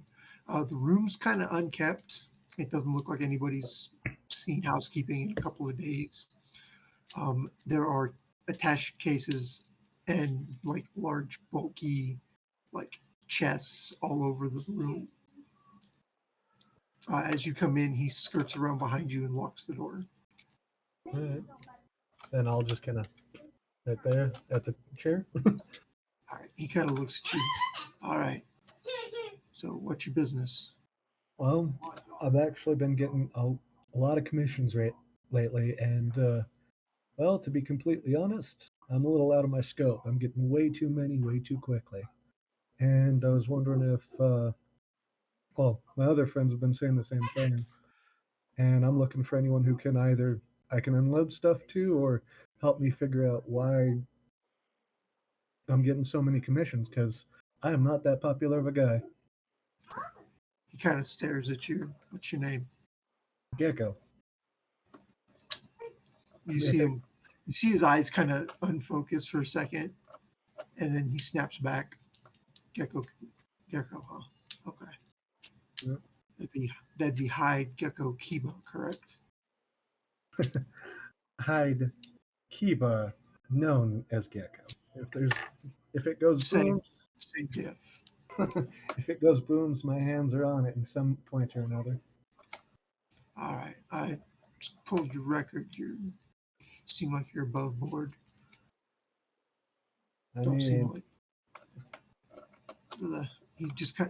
The room's kind of unkept. It doesn't look like anybody's seen housekeeping in a couple of days. There are attached cases and like large, bulky, like chests all over the room. As you come in, he skirts around behind you and locks the door. All right. Then I'll just kind of right there at the chair. All right. He kind of looks at you. All right. So, what's your business? Well, I've actually been getting a lot of commissions lately, and well, to be completely honest, I'm a little out of my scope. I'm getting way too many, way too quickly. And I was wondering if, well, my other friends have been saying the same thing, and I'm looking for anyone who can either I can unload stuff to or help me figure out why I'm getting so many commissions because I am not that popular of a guy. He kind of stares at you. What's your name? Gecko. You see him. You see his eyes kind of unfocus for a second, and then he snaps back. Gecko, huh? Okay. Yep. That'd be Hyde Gecko Kiba, correct? Hyde Kiba, known as Gecko. If it goes Same, boom, same diff. if it goes booms, my hands are on it in some point or another. All right. I just pulled your record. You seem like you're above board. I Don't seem mean, like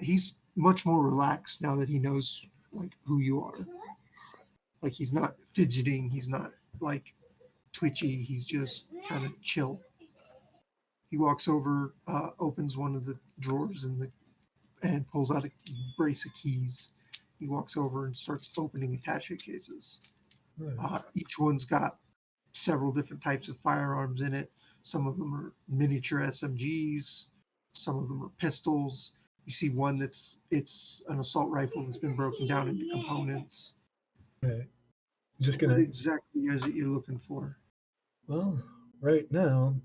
he's much more relaxed now that he knows like who you are. Like he's not fidgeting. He's not like twitchy. He's just kind of chill. He walks over, opens one of the drawers and pulls out a brace of keys. He walks over and starts opening attachment cases. Each one's got several different types of firearms in it. Some of them are miniature SMGs. Some of them are pistols. You see one it's an assault rifle that's been broken down into components. okay. Just What gonna, exactly is it you're looking for? well, right now,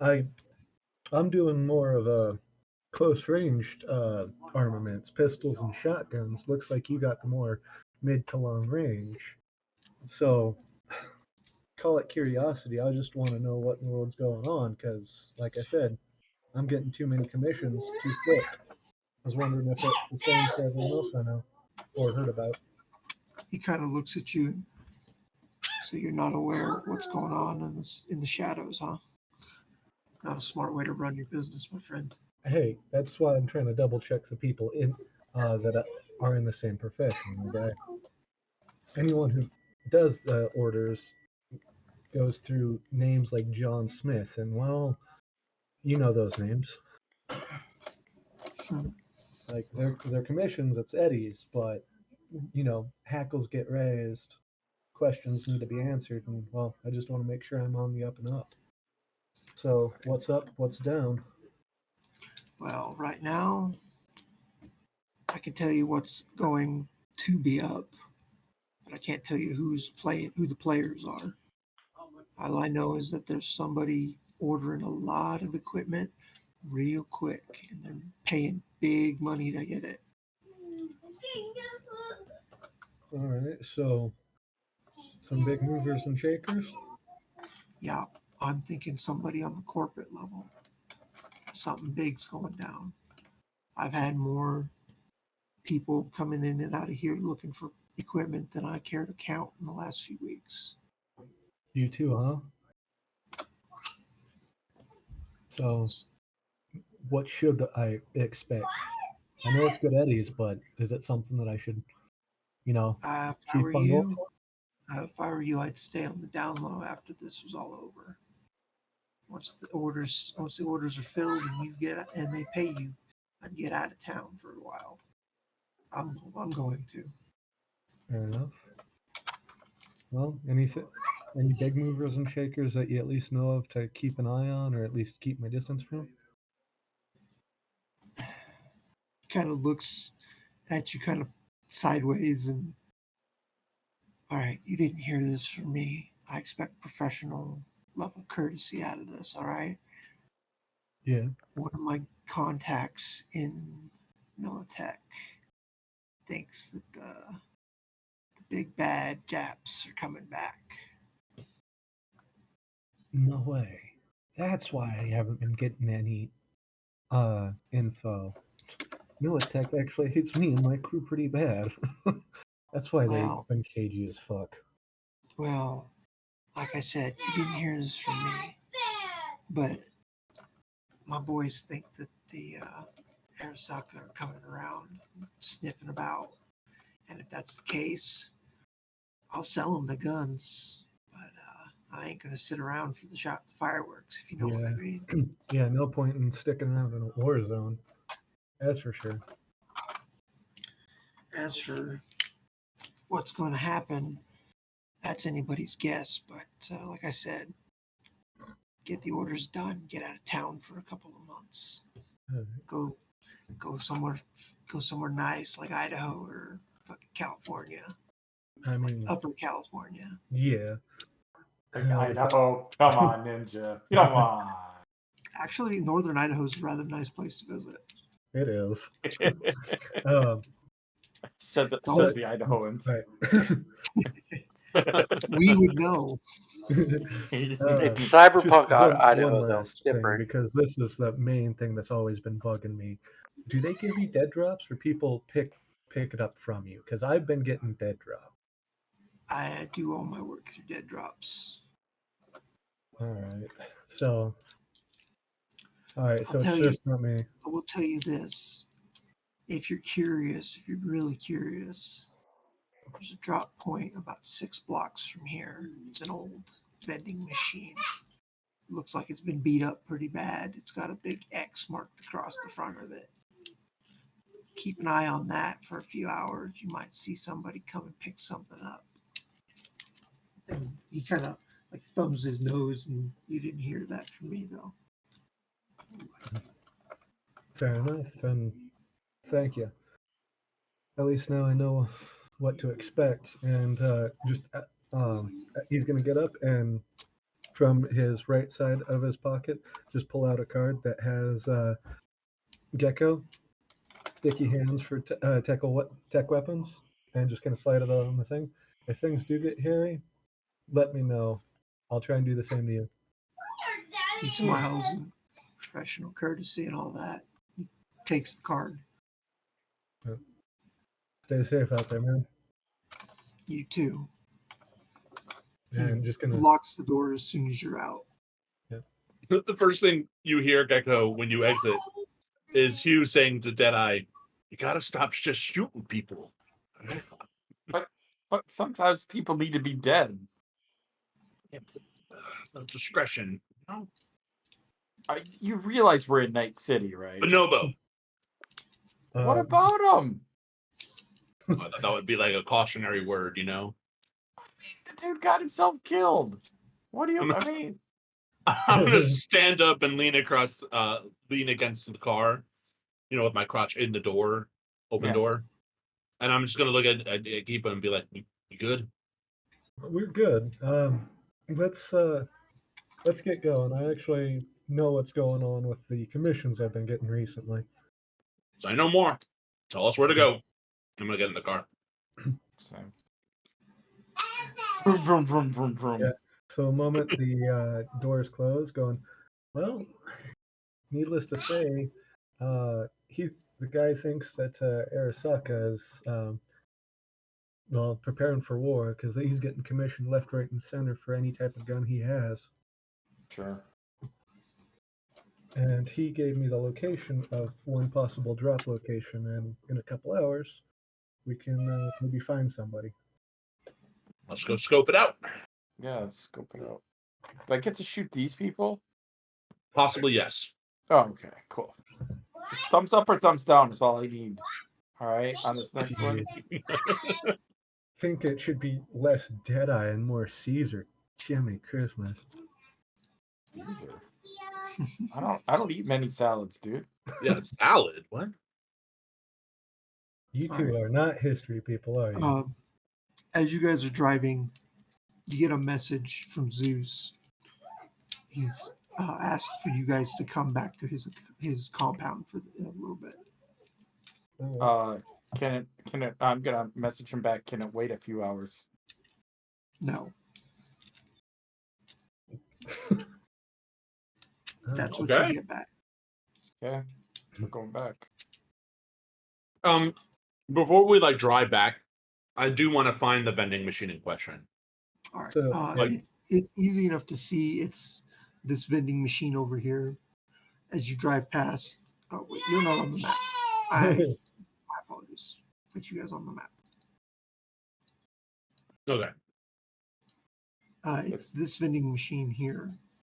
I'm doing more of a close ranged armaments, pistols and shotguns. Looks like you got the more mid to long range. So call it curiosity. I just want to know what in the world's going on because, like I said, I'm getting too many commissions too quick. I was wondering if it's the same for everyone else I know or heard about. He kind of looks at you. So you're not aware of what's going on in the shadows, huh? Not a smart way to run your business, my friend. Hey, that's why I'm trying to double check the people in that are in the same profession. Okay? Anyone who does the orders goes through names like John Smith, and well, you know those names. Hmm. Like their commissions, it's Eddie's, but hackles get raised, questions need to be answered, and well, I just want to make sure I'm on the up and up. So what's up? What's down? Well, right now, I can tell you what's going to be up, but I can't tell you who the players are. All I know is that there's somebody ordering a lot of equipment real quick, and they're paying big money to get it. All right, so some big movers and shakers. Yeah, I'm thinking somebody on the corporate level. Something big's going down. I've had more people coming in and out of here looking for equipment than I care to count in the last few weeks. You too, huh? So what should I expect? I know it's good Eddie's, but is it something that I should, If I keep were on going you, for? if I were you, I'd stay on the down low after this was all over. Once the orders are filled and they pay you, I'd get out of town for a while. I'm going to. Fair enough. Well, any big movers and shakers that you at least know of to keep an eye on, or at least keep my distance from? Kind of looks at you kind of sideways and, all right, you didn't hear this from me. I expect professional level courtesy out of this, all right? Yeah. One of my contacts in Militech thinks that the big bad Japs are coming back. No way. That's why I haven't been getting any info. Militech actually hates me and my crew pretty bad. That's why they've Well, been cagey as fuck. well, like I said, you didn't hear this from me, but my boys think that the Arasaka are coming around, sniffing about, and if that's the case, I'll sell them the guns, but I ain't gonna sit around for the fireworks, if you know what I mean. Yeah, no point in sticking around in a war zone. That's for sure. As for what's going to happen, that's anybody's guess. But like I said, get the orders done, get out of town for a couple of months. Go somewhere nice like Idaho or fucking California. I mean, Upper California. Yeah. Idaho, come on, Ninja, come on. Actually, northern Idaho is a rather nice place to visit. It is. Says the Idahoans. Right. We would know. It's Cyberpunk Idaho, though. It's different. Because this is the main thing that's always been bugging me. Do they give you dead drops, or people pick it up from you? Because I've been getting dead drop. I do all my work through dead drops. All right. So it's just not me. I will tell you this. If you're curious, if you're really curious, there's a drop point about 6 blocks from here. It's an old vending machine. It looks like it's been beat up pretty bad. It's got a big X marked across the front of it. Keep an eye on that for a few hours. You might see somebody come and pick something up. And he kind of like thumbs his nose, and you didn't hear that from me, though. Fair enough, and thank you. At least now I know what to expect, and he's gonna get up and from his right side of his pocket just pull out a card that has Gecko, sticky hands for tech weapons, and just gonna slide it on the thing. If things do get hairy, let me know. I'll try and do the same to you. He smiles and professional courtesy and all that. He takes the card. Stay safe out there, man. You too. And just gonna locks the door as soon as you're out. The first thing you hear, Gecko, when you exit is Hugh saying to Deadeye, "You gotta stop just shooting people." But sometimes people need to be dead. Yeah, but, discretion, you know? You realize we're in Night City, right? Bonobo. What about him? I thought that would be like a cautionary word, you know? I mean, the dude got himself killed. What do you? I mean, I'm gonna stand up and lean against the car, you know, with my crotch in the door, open door, and I'm just gonna look at Keepa and be like, "You good?" We're good. Let's get going. I actually know what's going on with the commissions I've been getting recently. So I know more. Tell us where to go. I'm gonna get in the car. Vroom, vroom, vroom, vroom, vroom. Yeah. So the moment the doors close, going, well, needless to say, the guy thinks that Arasaka is preparing for war because he's getting commissioned left, right, and center for any type of gun he has. Sure. and he gave me the location of one possible drop location, and in a couple hours, we can maybe find somebody. Let's go scope it out. Yeah, let's scope it out. Do I get to shoot these people? Possibly yes. Oh, okay, cool. Just thumbs up or thumbs down is all I need. All right, on this next one. I think it should be less Deadeye and more Caesar. Jimmy Christmas. Caesar. I don't eat many salads, dude. Yeah, salad. What? You two are not history people, are you? As you guys are driving, you get a message from Zeus. He's asked for you guys to come back to his compound for a little bit. Can it? I'm gonna message him back. Can it wait a few hours? No. That's what Okay. you get back. Okay, we're going back. Before we drive back, I do want to find the vending machine in question. All right. So, it's easy enough to see. It's this vending machine over here. As you drive past, wait, you're not on the map. My apologies. Put you guys on the map. Okay. It's this vending machine here.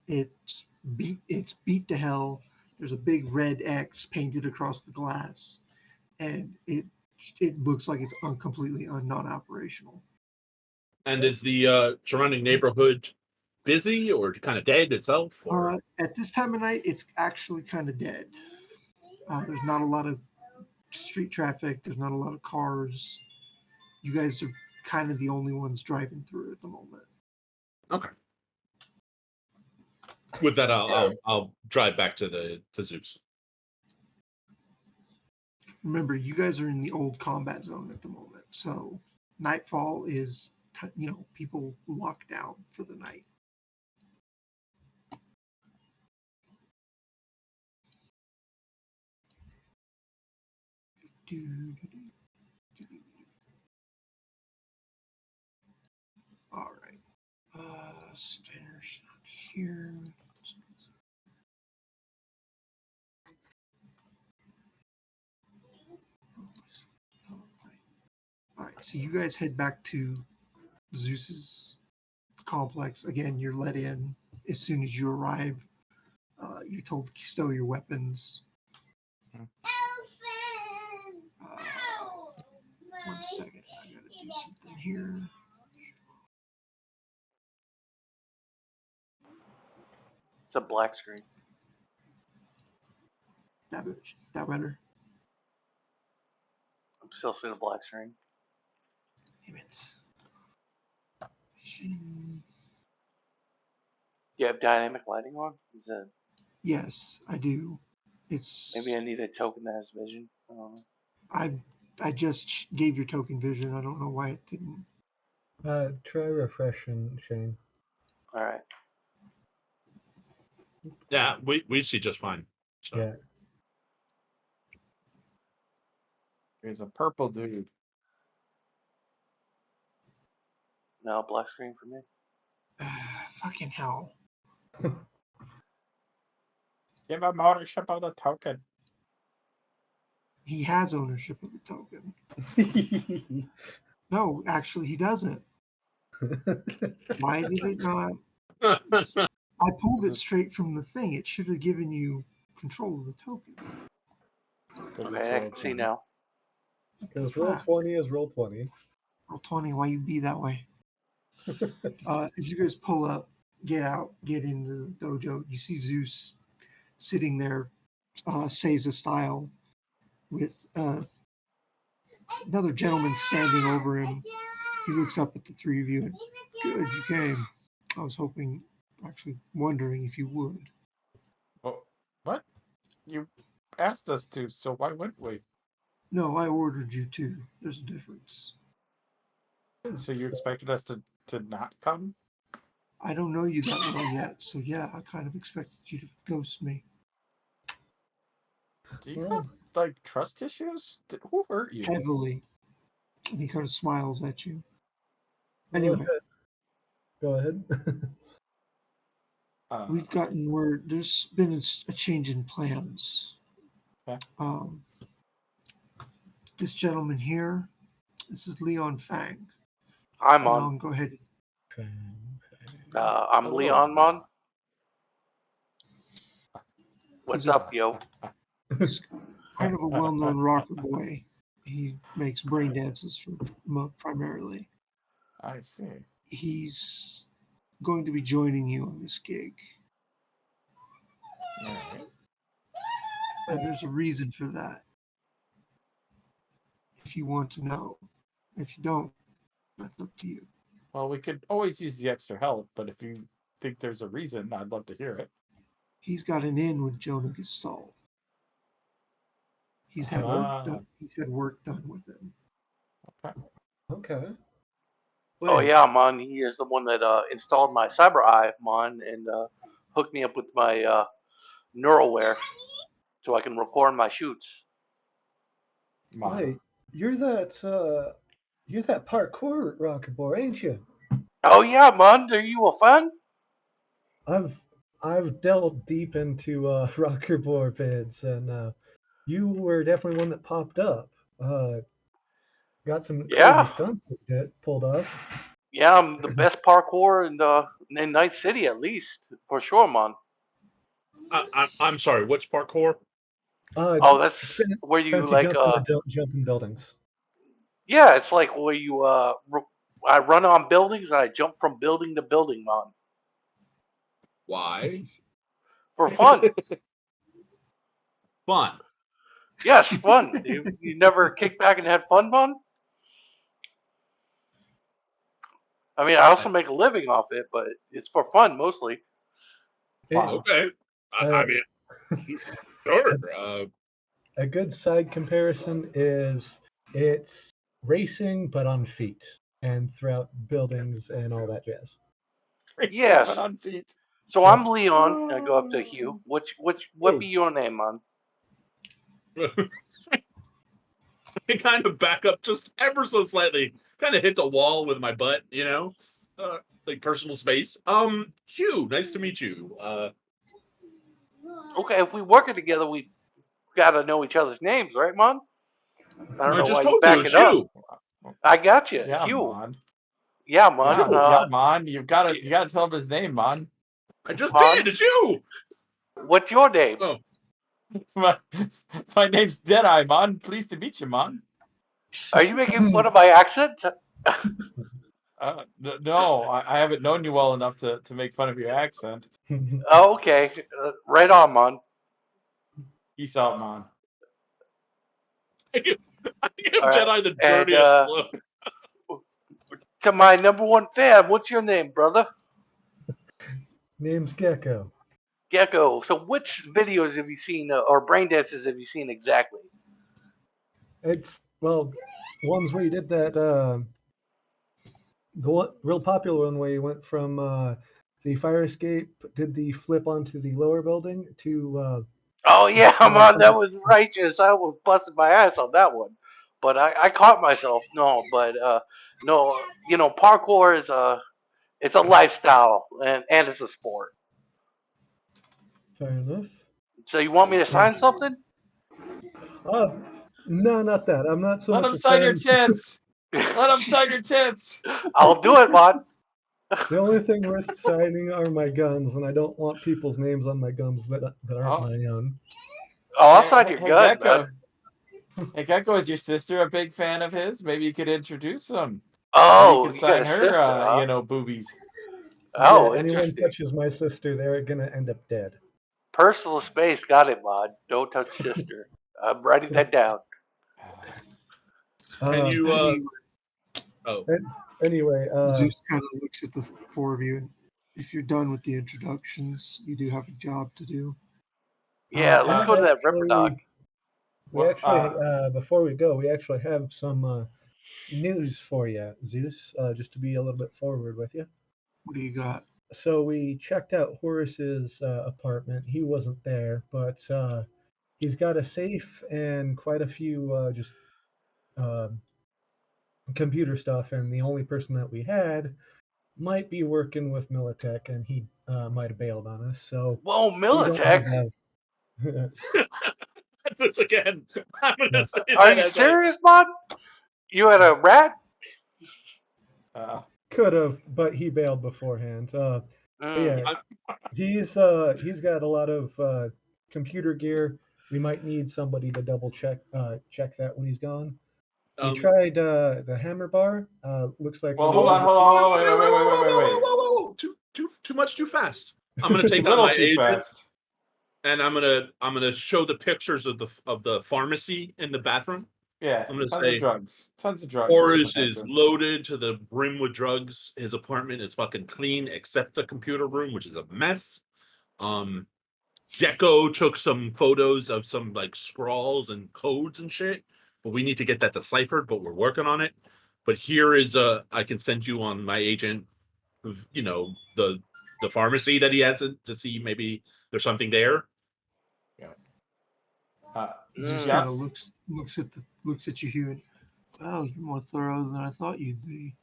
It's beat to hell. There's a big red X painted across the glass, and it looks like it's completely non-operational. And is the surrounding neighborhood busy or kind of dead itself? Or? At this time of night, it's actually kind of dead. There's not a lot of street traffic. There's not a lot of cars. You guys are kind of the only ones driving through at the moment. Okay. With that, I'll drive back to Zeus. Remember, you guys are in the old combat zone at the moment, so nightfall is people lock down for the night. All right. Stainer's not here. All right. So you guys head back to Zeus's complex. Again, you're let in as soon as you arrive. You're told to stow your weapons. One second, I gotta do something here. It's a black screen. That better. I'm still seeing a black screen. Damn it. You have dynamic lighting on? Is that? Yes, I do. It's Maybe I need a token that has vision. I don't know. I just gave your token vision. I don't know why it didn't. Try refreshing, Shane. All right. Yeah, we see just fine. So. Yeah. There's a purple dude. No black screen for me. Fucking hell. Give him ownership of the token. He has ownership of the token. No, actually, he doesn't. Why did it not? I pulled it straight from the thing. It should have given you control of the token. Okay, I can see now. Because roll 20 is roll 20. Roll 20, why you be that way? As you guys pull up, get out, get in the dojo, you see Zeus sitting there, Seiza style, with another gentleman standing over him. He looks up at the three of you and, good, you came. I was wondering if you would. Oh, what? You asked us to, so why wouldn't we? No, I ordered you to. There's a difference. So you expected us to not come? I don't know you that well yet, so yeah, I kind of expected you to ghost me. Do you have, trust issues? Who hurt you? Heavily. And he kind of smiles at you. Anyway. Go ahead. we've gotten word there's been a change in plans. Okay. This gentleman here, this is Leon Fang. I'm on. Leon, go ahead. I'm Hello. Leon Mon. What's He's a- up, yo? He's kind of a well-known rocker boy. He makes brain dances primarily. I see. He's going to be joining you on this gig. All right. And there's a reason for that. If you want to know. If you don't, that's up to you. Well, we could always use the extra help, but if you think there's a reason, I'd love to hear it. He's got an in with Jonah Gestalt. He's had work done. He's had work done with him. Okay. Oh Wait, yeah, Mon. He is the one that installed my cyber eye, Mon, and hooked me up with my neurowear so I can record my shoots. Wait, you're that parkour rocker boy, ain't you? Oh yeah, Mon. Are you a fan? I've delved deep into rocker boy bids, and you were definitely one that popped up. Got some Yeah. crazy stunts that pulled off. Yeah, I'm the best parkour in Night City, at least for sure, Mon. I'm sorry. What's parkour? Oh, that's where you like jumping buildings. Yeah, it's like where you I run on buildings and I jump from building to building, Mon. Why? For fun. Fun. Yes, fun. You never kicked back and had fun, Mon? I mean, I also make a living off it, but it's for fun mostly. Okay. I mean, sure. A good side comparison is it's racing but on feet and throughout buildings and all that jazz. Yes. On feet. So I'm Leon. I go up to Hugh. What be your name, Mon? I kind of back up just ever so slightly. Kind of hit the wall with my butt, like personal space. Hugh, nice to meet you. Okay, if we working together, we gotta know each other's names, right, Mon? I don't know just why you told back it's it up. Hugh. I got you, Yeah, Hugh. Mon. Yeah, Mon. Yeah, Mon. You gotta tell him his name, Mon. I just Mon? did. It's you. What's your name? Oh, my name's Deadeye, Mon. Pleased to meet you, Mon. Are you making fun of my accent? No, I haven't known you well enough to make fun of your accent. Oh, okay. Right on, Mon. Peace out, Mon. I give All right. Jedi the And dirtiest look. to my number one fan, what's your name, brother? Name's Gecko. Gecko. So which videos have you seen, or brain dances have you seen exactly? It's ones where you did that. The real popular one where you went from the fire escape, did the flip onto the lower building to. Oh yeah, Mon, that was righteous. I was busting my ass on that one, but I caught myself. No, but no, parkour is it's a lifestyle and it's a sport. Fair enough. So you want me to sign something? No, not that. I'm not so Let much him a sign your fan. tits. Let him sign your tits. I'll do it, Mon. The only thing worth signing are my guns, and I don't want people's names on my guns that aren't my own. Oh, I'll sign your gun, Gecko. man. Hey, Gecko, is your sister a big fan of his? Maybe you could introduce him. Oh, you could you got sign a her, sister, huh? boobies. Oh, yeah, anyone interesting. touches my sister, they're gonna end up dead. Personal space, got it, Mon. Don't touch sister. I'm writing that down. And you, Anyway, Zeus kind of looks at the four of you. If you're done with the introductions, you do have a job to do. Yeah, let's go to that Ripper Dog. We actually, before we go, we actually have some news for you, Zeus, just to be a little bit forward with you. What do you got? So we checked out Horace's apartment. He wasn't there, but he's got a safe and quite a few just computer stuff. And the only person that we had might be working with Militech, and he might have bailed on us. So Whoa, we don't Militech. have. This again. I'm gonna Yeah. say Are that you as serious, Mod? You had a rat? Could have, but he bailed beforehand. But yeah, he's got a lot of computer gear. We might need somebody to double check that when he's gone. We tried the hammer bar. Looks like Well, we're hold on, gonna- hold on, wait. Too much, too fast. I'm gonna A take out little my too agent, fast. and I'm gonna show the pictures of the pharmacy in the bathroom. Yeah, I'm gonna tons say of drugs. Tons of drugs. Horace is loaded to the brim with drugs. His apartment is fucking clean, except the computer room, which is a mess. Gecko took some photos of some like scrawls and codes and shit, but we need to get that deciphered. But we're working on it. But here is I can send you on my agent, the pharmacy that he has to see maybe there's something there. Zeus kind of looks at you here. Wow, you're more thorough than I thought you'd be.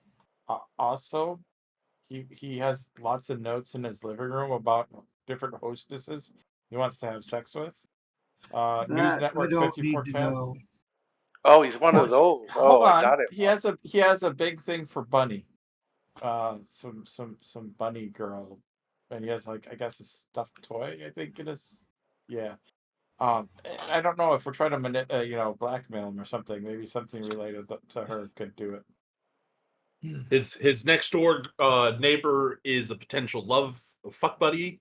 Also, he has lots of notes in his living room about different hostesses he wants to have sex with. News That Network I don't 54 need to cast. know. Oh, he's one of those. Hold I on. got it. He has a big thing for Bunny. Some bunny girl, and he has like I guess a stuffed toy. I think it is. Yeah. I don't know if we're trying to blackmail him or something. Maybe something related to her could do it. His next door neighbor is a potential fuck buddy.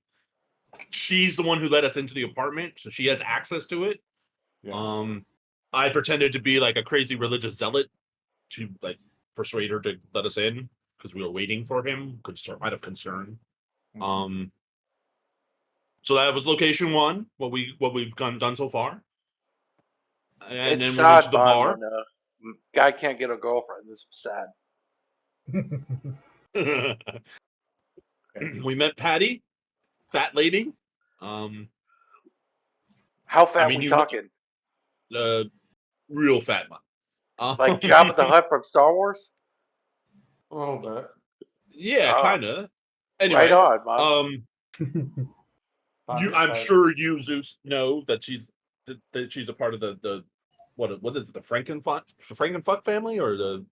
She's the one who let us into the apartment, so she has access to it. Yeah. I pretended to be like a crazy religious zealot to like persuade her to let us in because we were waiting for him, out of concern. So that was location one. What we've done so far, and It's then we went to sad, the Bond, bar. when a guy can't get a girlfriend. This is sad. We met Patty, fat lady. How fat mean, we you talking? real fat one. Like Jabba the Hutt from Star Wars? A little bit. Yeah, kind of. Anyway, right on, Mom. I'm sure you, Zeus, know that she's a part of the what is it, the Frankenfuck family or the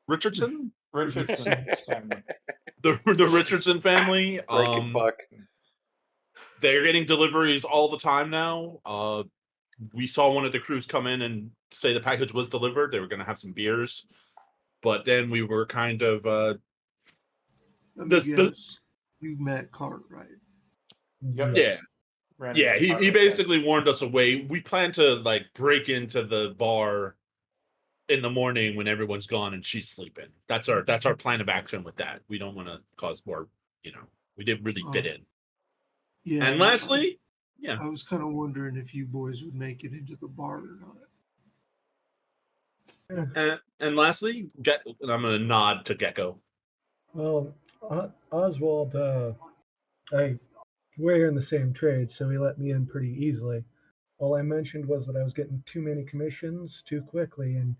Richardson family. the Richardson family. Frankenfuck. They're getting deliveries all the time now. We saw one of the crews come in and say the package was delivered. They were going to have some beers, but then we were kind of Let me guess. You met Cartwright. Yeah. Yeah, he basically warned us away. We plan to like break into the bar in the morning when everyone's gone and she's sleeping. That's our plan of action with that. We don't want to cause more, we didn't really fit in. Yeah. And lastly, I was kind of wondering if you boys would make it into the bar or not. And lastly, and I'm going to nod to Gecko. Well, Oswald, we're in the same trade, so he let me in pretty easily. All I mentioned was that I was getting too many commissions too quickly, and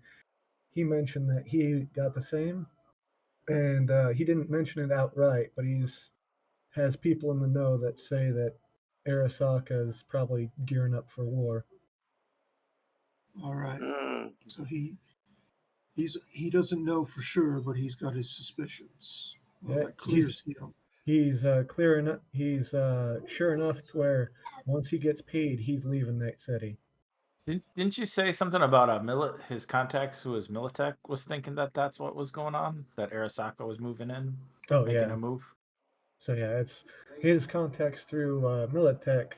he mentioned that he got the same. And he didn't mention it outright, but has people in the know that say that Arasaka is probably gearing up for war. All right. So he doesn't know for sure, but he's got his suspicions. Well, that clears him. He's clear enough. He's sure enough to where once he gets paid, he's leaving Night City. Didn't you say something about his contacts who was Militech was thinking that that's what was going on? That Arasaka was moving in, making a move. So yeah, it's his contacts through Militech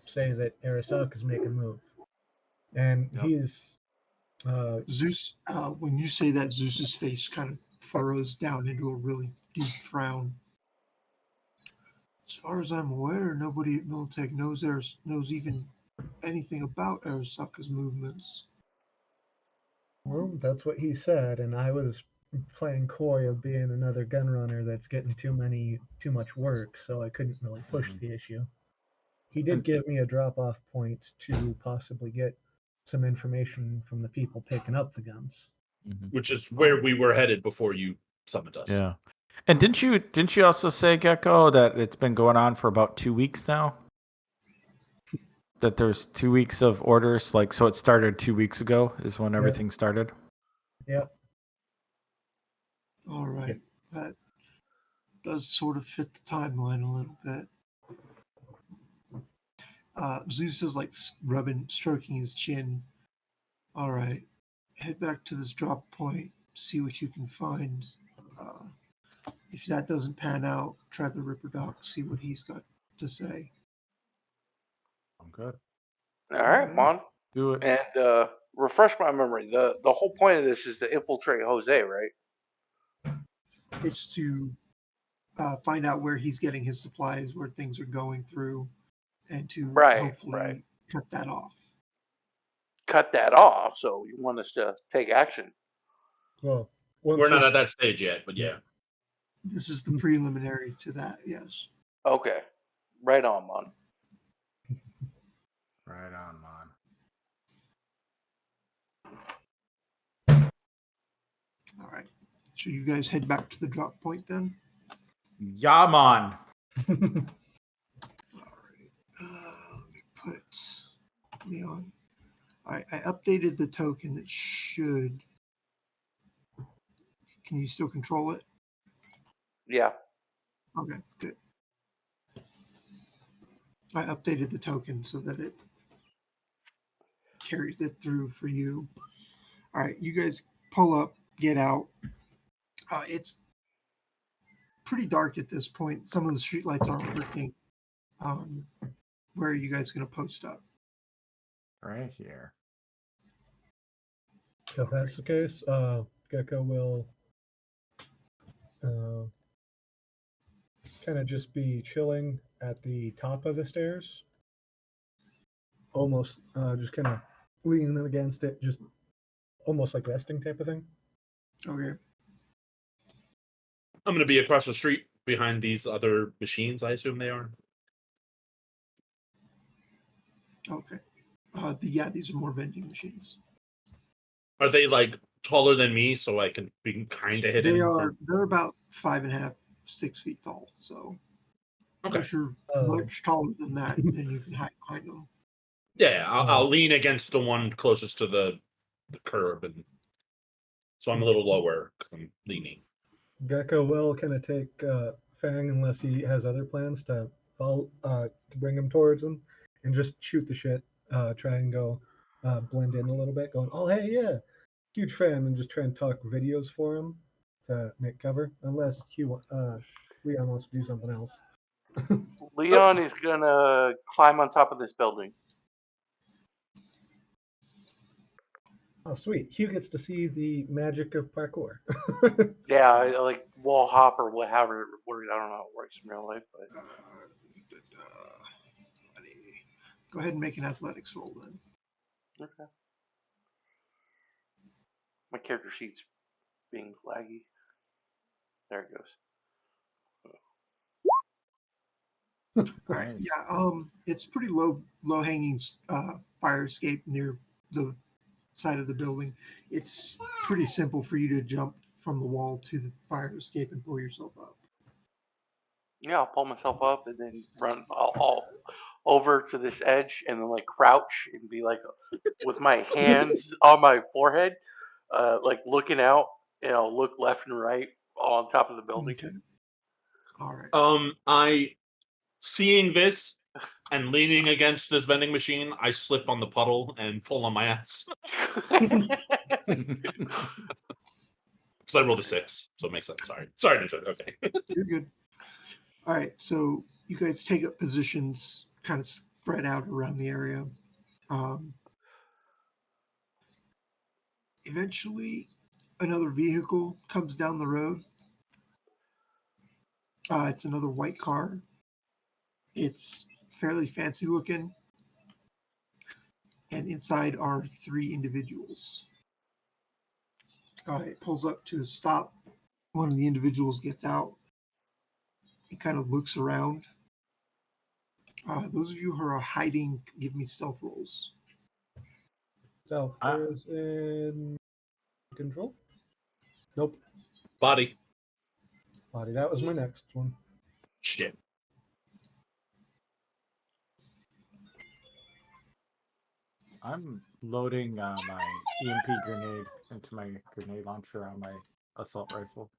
say that Arasaka's making a move, and he's Zeus. When you say that, Zeus's face kind of furrows down into a really deep frown. As far as I'm aware, nobody at Militech knows even anything about Arasaka's movements. Well, that's what he said, and I was playing coy of being another gun runner that's getting too much work, so I couldn't really push the issue. He did give me a drop-off point to possibly get some information from the people picking up the guns. Which is where we were headed before you summoned us. Yeah. And didn't you also say, Gecko, that it's been going on for about 2 weeks now? That there's 2 weeks of orders, like, so it started 2 weeks ago is when everything started. Yeah. All right. That does sort of fit the timeline a little bit. Zeus is like stroking his chin. All right. Head back to this drop point, see what you can find. Uh, if that doesn't pan out, try the Ripper Doc, see what he's got to say. I'm good. All right, Mon. Do it. And refresh my memory. The whole point of this is to infiltrate Jose, right? It's to find out where he's getting his supplies, where things are going through, and to hopefully cut that off. Cut that off. So you want us to take action? Well, We're not at that stage yet, but yeah. This is the preliminary to that, yes. Okay. Right on, Mon. Right on, All right. So you guys head back to the drop point then? Yeah, man. All right. Let me put Leon. All right. I updated the token. It should. Can you still control it? Yeah. Okay, good. I updated the token so that it carries it through for you. All right, you guys pull up, get out. It's pretty dark at this point. Some of the streetlights aren't working. Where are you guys going to post up? Right here. If that's the case, Gecko will kind of just be chilling at the top of the stairs, almost just kind of leaning against it, just almost like resting type of thing. Okay. I'm going to be across the street behind these other machines, I assume they are. Okay. Yeah, these are more vending machines. Are they like taller than me, so I can be kind of hidden? They're about 5.5, 6 feet tall. So Okay. if you're much taller than that, then you can hide behind them. Yeah, I'll lean against the one closest to the curb, and so I'm a little lower because I'm leaning. Gecko will kind of take Fang unless he has other plans to follow to bring him towards him, and just shoot the shit. Try and go blend in a little bit, going, "Oh hey yeah, huge fan," and just try and talk videos for him to make cover. Unless Leon wants to do something else. Leon is gonna climb on top of this building. Oh sweet, Hugh gets to see the magic of parkour. Yeah, like wall hop or whatever. I don't know how it works in real life, but Go ahead and make an athletics roll then. okay. My character sheet's being laggy. There it goes. All right. Yeah. It's pretty low hanging fire escape near the side of the building. It's pretty simple for you to jump from the wall to the fire escape and pull yourself up. Yeah, I'll pull myself up and then run all over to this edge and then like crouch and be like with my hands on my forehead, like looking out. Look left and right on top of the building. Okay. All right. I seeing this and leaning against this vending machine, I slip on the puddle and fall on my ass. So I rolled a 6, so it makes sense. Sorry, Ninja. Okay. You're good. All right, so you guys take up positions, kind of spread out around the area. Eventually, another vehicle comes down the road. It's another white car. It's fairly fancy looking, and inside are 3 individuals. It pulls up to a stop. One of the individuals gets out. He kind of looks around. Those of you who are hiding, give me stealth rolls. Stealth is in control. Nope. Body. Lottie, that was my next one. Shit. I'm loading my EMP grenade into my grenade launcher on my assault rifle.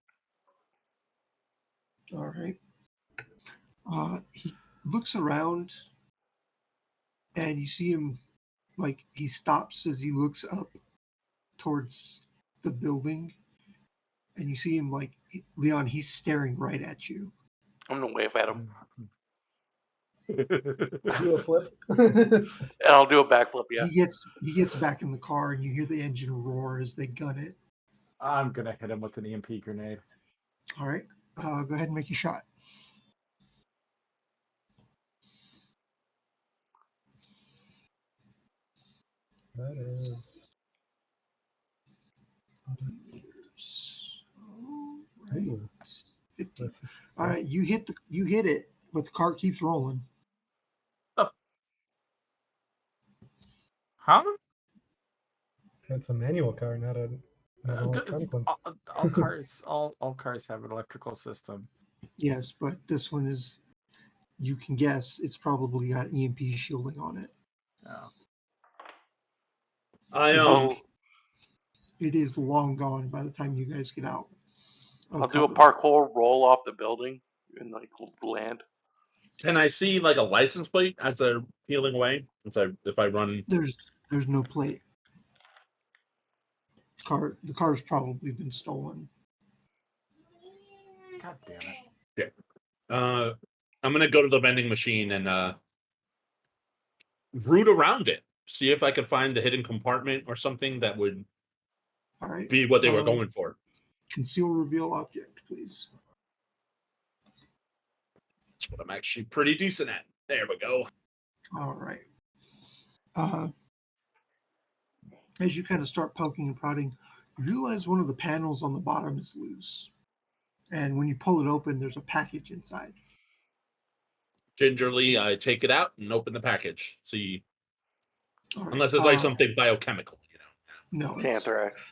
All right. He looks around, and you see him, like, he stops as he looks up towards the building, and you see him, like, Leon, he's staring right at you. I'm gonna wave at him, Do a flip. and I'll do a backflip. Yeah. He gets back in the car, and you hear the engine roar as they gun it. I'm gonna hit him with an EMP grenade. All right. Go ahead and make your shot. That is. Right. Ooh. 50. All right, you hit it, but the car keeps rolling. Huh? It's a manual car, not an electronic one. All cars have an electrical system. Yes, but this one is, you can guess, it's probably got EMP shielding on it. Oh. So It is long gone by the time you guys get out. I'll do a parkour roll off the building and like land. Can I see like a license plate as they're peeling away? If I run. There's no plate. The car's probably been stolen. God damn it. I'm gonna go to the vending machine and root around it. See if I could find the hidden compartment or something that would All right. be what they were going for. Conceal reveal object, please. That's what I'm actually pretty decent at. There we go. All right. As you kind of start poking and prodding, you realize one of the panels on the bottom is loose. And when you pull it open, there's a package inside. Gingerly, I take it out and open the package. See, All right. unless it's like something biochemical, No. It's anthrax.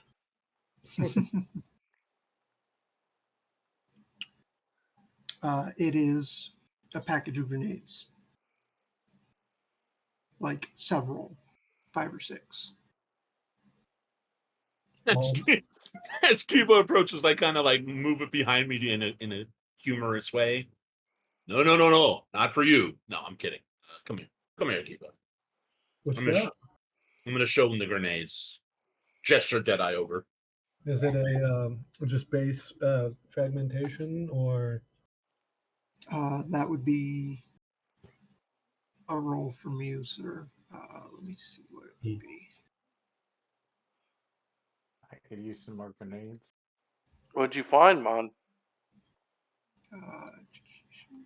It is a package of grenades. Like several, 5 or 6. As Kibo approaches, I kind of like move it behind me in a humorous way. No, not for you. No, I'm kidding. Come here, Kibo. I'm gonna show them the grenades. Gesture Jedi over. Is it a just base fragmentation or? That would be a roll from you, sir. Let me see what it would be. I could use some more grenades. What'd you find, Mon? Education.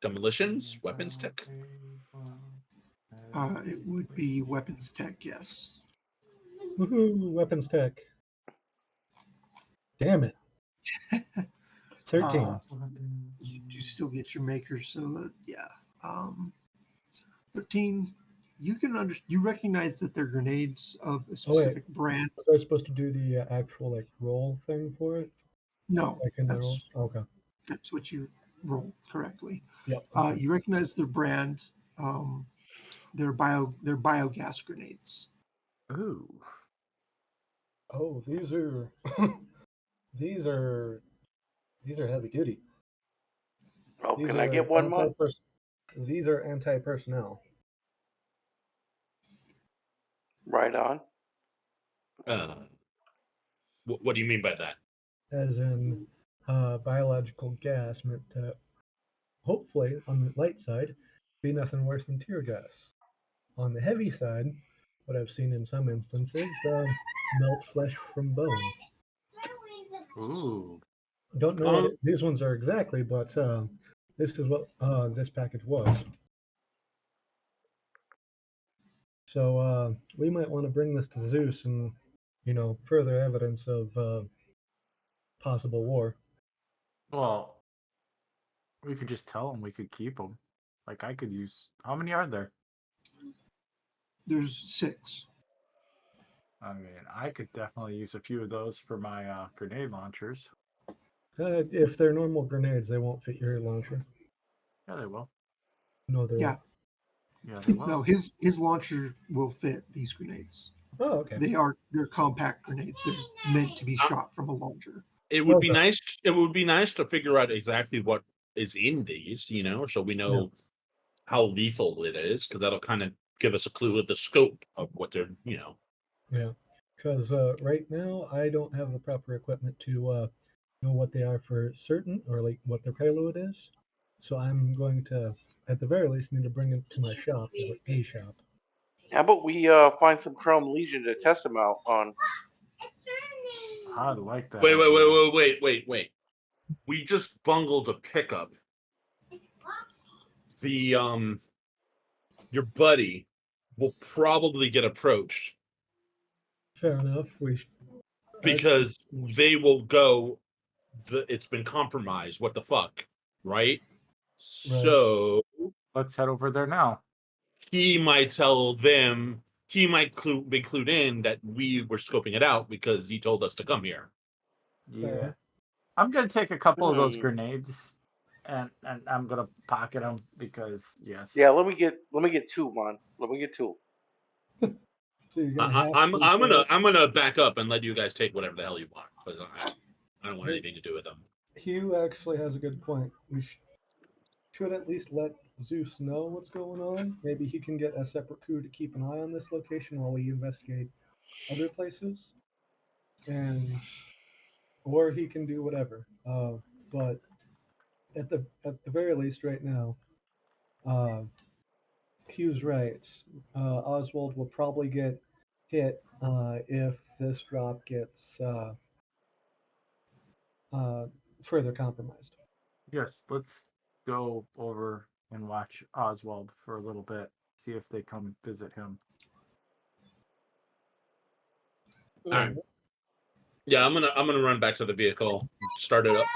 Demolitions, weapons tech. It would be weapons tech, yes. Woohoo! Weapons tech. Damn it. 13. You still get your makers, so that, yeah. 13. You recognize that they're grenades of a specific brand. Was I supposed to do the actual like roll thing for it? No, Like in the roll? Okay. That's what you rolled correctly. Yep. You recognize their brand. They're biogas grenades. Ooh. Oh, these are these are heavy duty. Oh, can I get one, Mon? These are anti-personnel. Right on. What do you mean by that? As in biological gas meant to, hopefully, on the light side, be nothing worse than tear gas. On the heavy side, what I've seen in some instances, melt flesh from bone. Ooh. Don't know what these ones are exactly, but this is what this package was. So we might want to bring this to Zeus and, further evidence of possible war. Well, we could just tell them we could keep them. Like I could use. How many are there? There's 6. I mean, I could definitely use a few of those for my grenade launchers. If they're normal grenades, they won't fit your launcher. Yeah, they will. No, they Yeah. Yeah, they will. No, his launcher will fit these grenades. won't. Oh, okay. They're compact grenades. They're meant to be shot from a launcher. It would be Okay. nice. It would be nice to figure out exactly what is in these, so we know how lethal it is, because that'll kind of give us a clue of the scope of what they're. Yeah. Because right now I don't have the proper equipment to know what they are for certain, or like what their payload is. So I'm going to, at the very least, need to bring it to my shop, or a shop. How about we find some Chrome Legion to test them out on? I like that. Wait. We just bungled a pickup. The your buddy will probably get approached Fair enough. because they will go. It's been compromised. What the fuck, right? So Let's head over there now. he might tell them. He might be clued in that we were scoping it out because he told us to come here. Yeah. I'm gonna take a couple of those Hmm. grenades, and I'm gonna pocket them because yes. Yeah, let me get two, man. Let me get two. So you're gonna I'm gonna back up and let you guys take whatever the hell you want, because I don't want anything to do with them. Hugh actually has a good point. We should at least let Zeus know what's going on. Maybe he can get a separate crew to keep an eye on this location while we investigate other places, or he can do whatever. But at the very least, right now, Hugh's right. Oswald will probably get hit if this drop gets further compromised. Yes, let's go over and watch Oswald for a little bit. See if they come visit him. All right. Yeah, I'm gonna run back to the vehicle, start it up.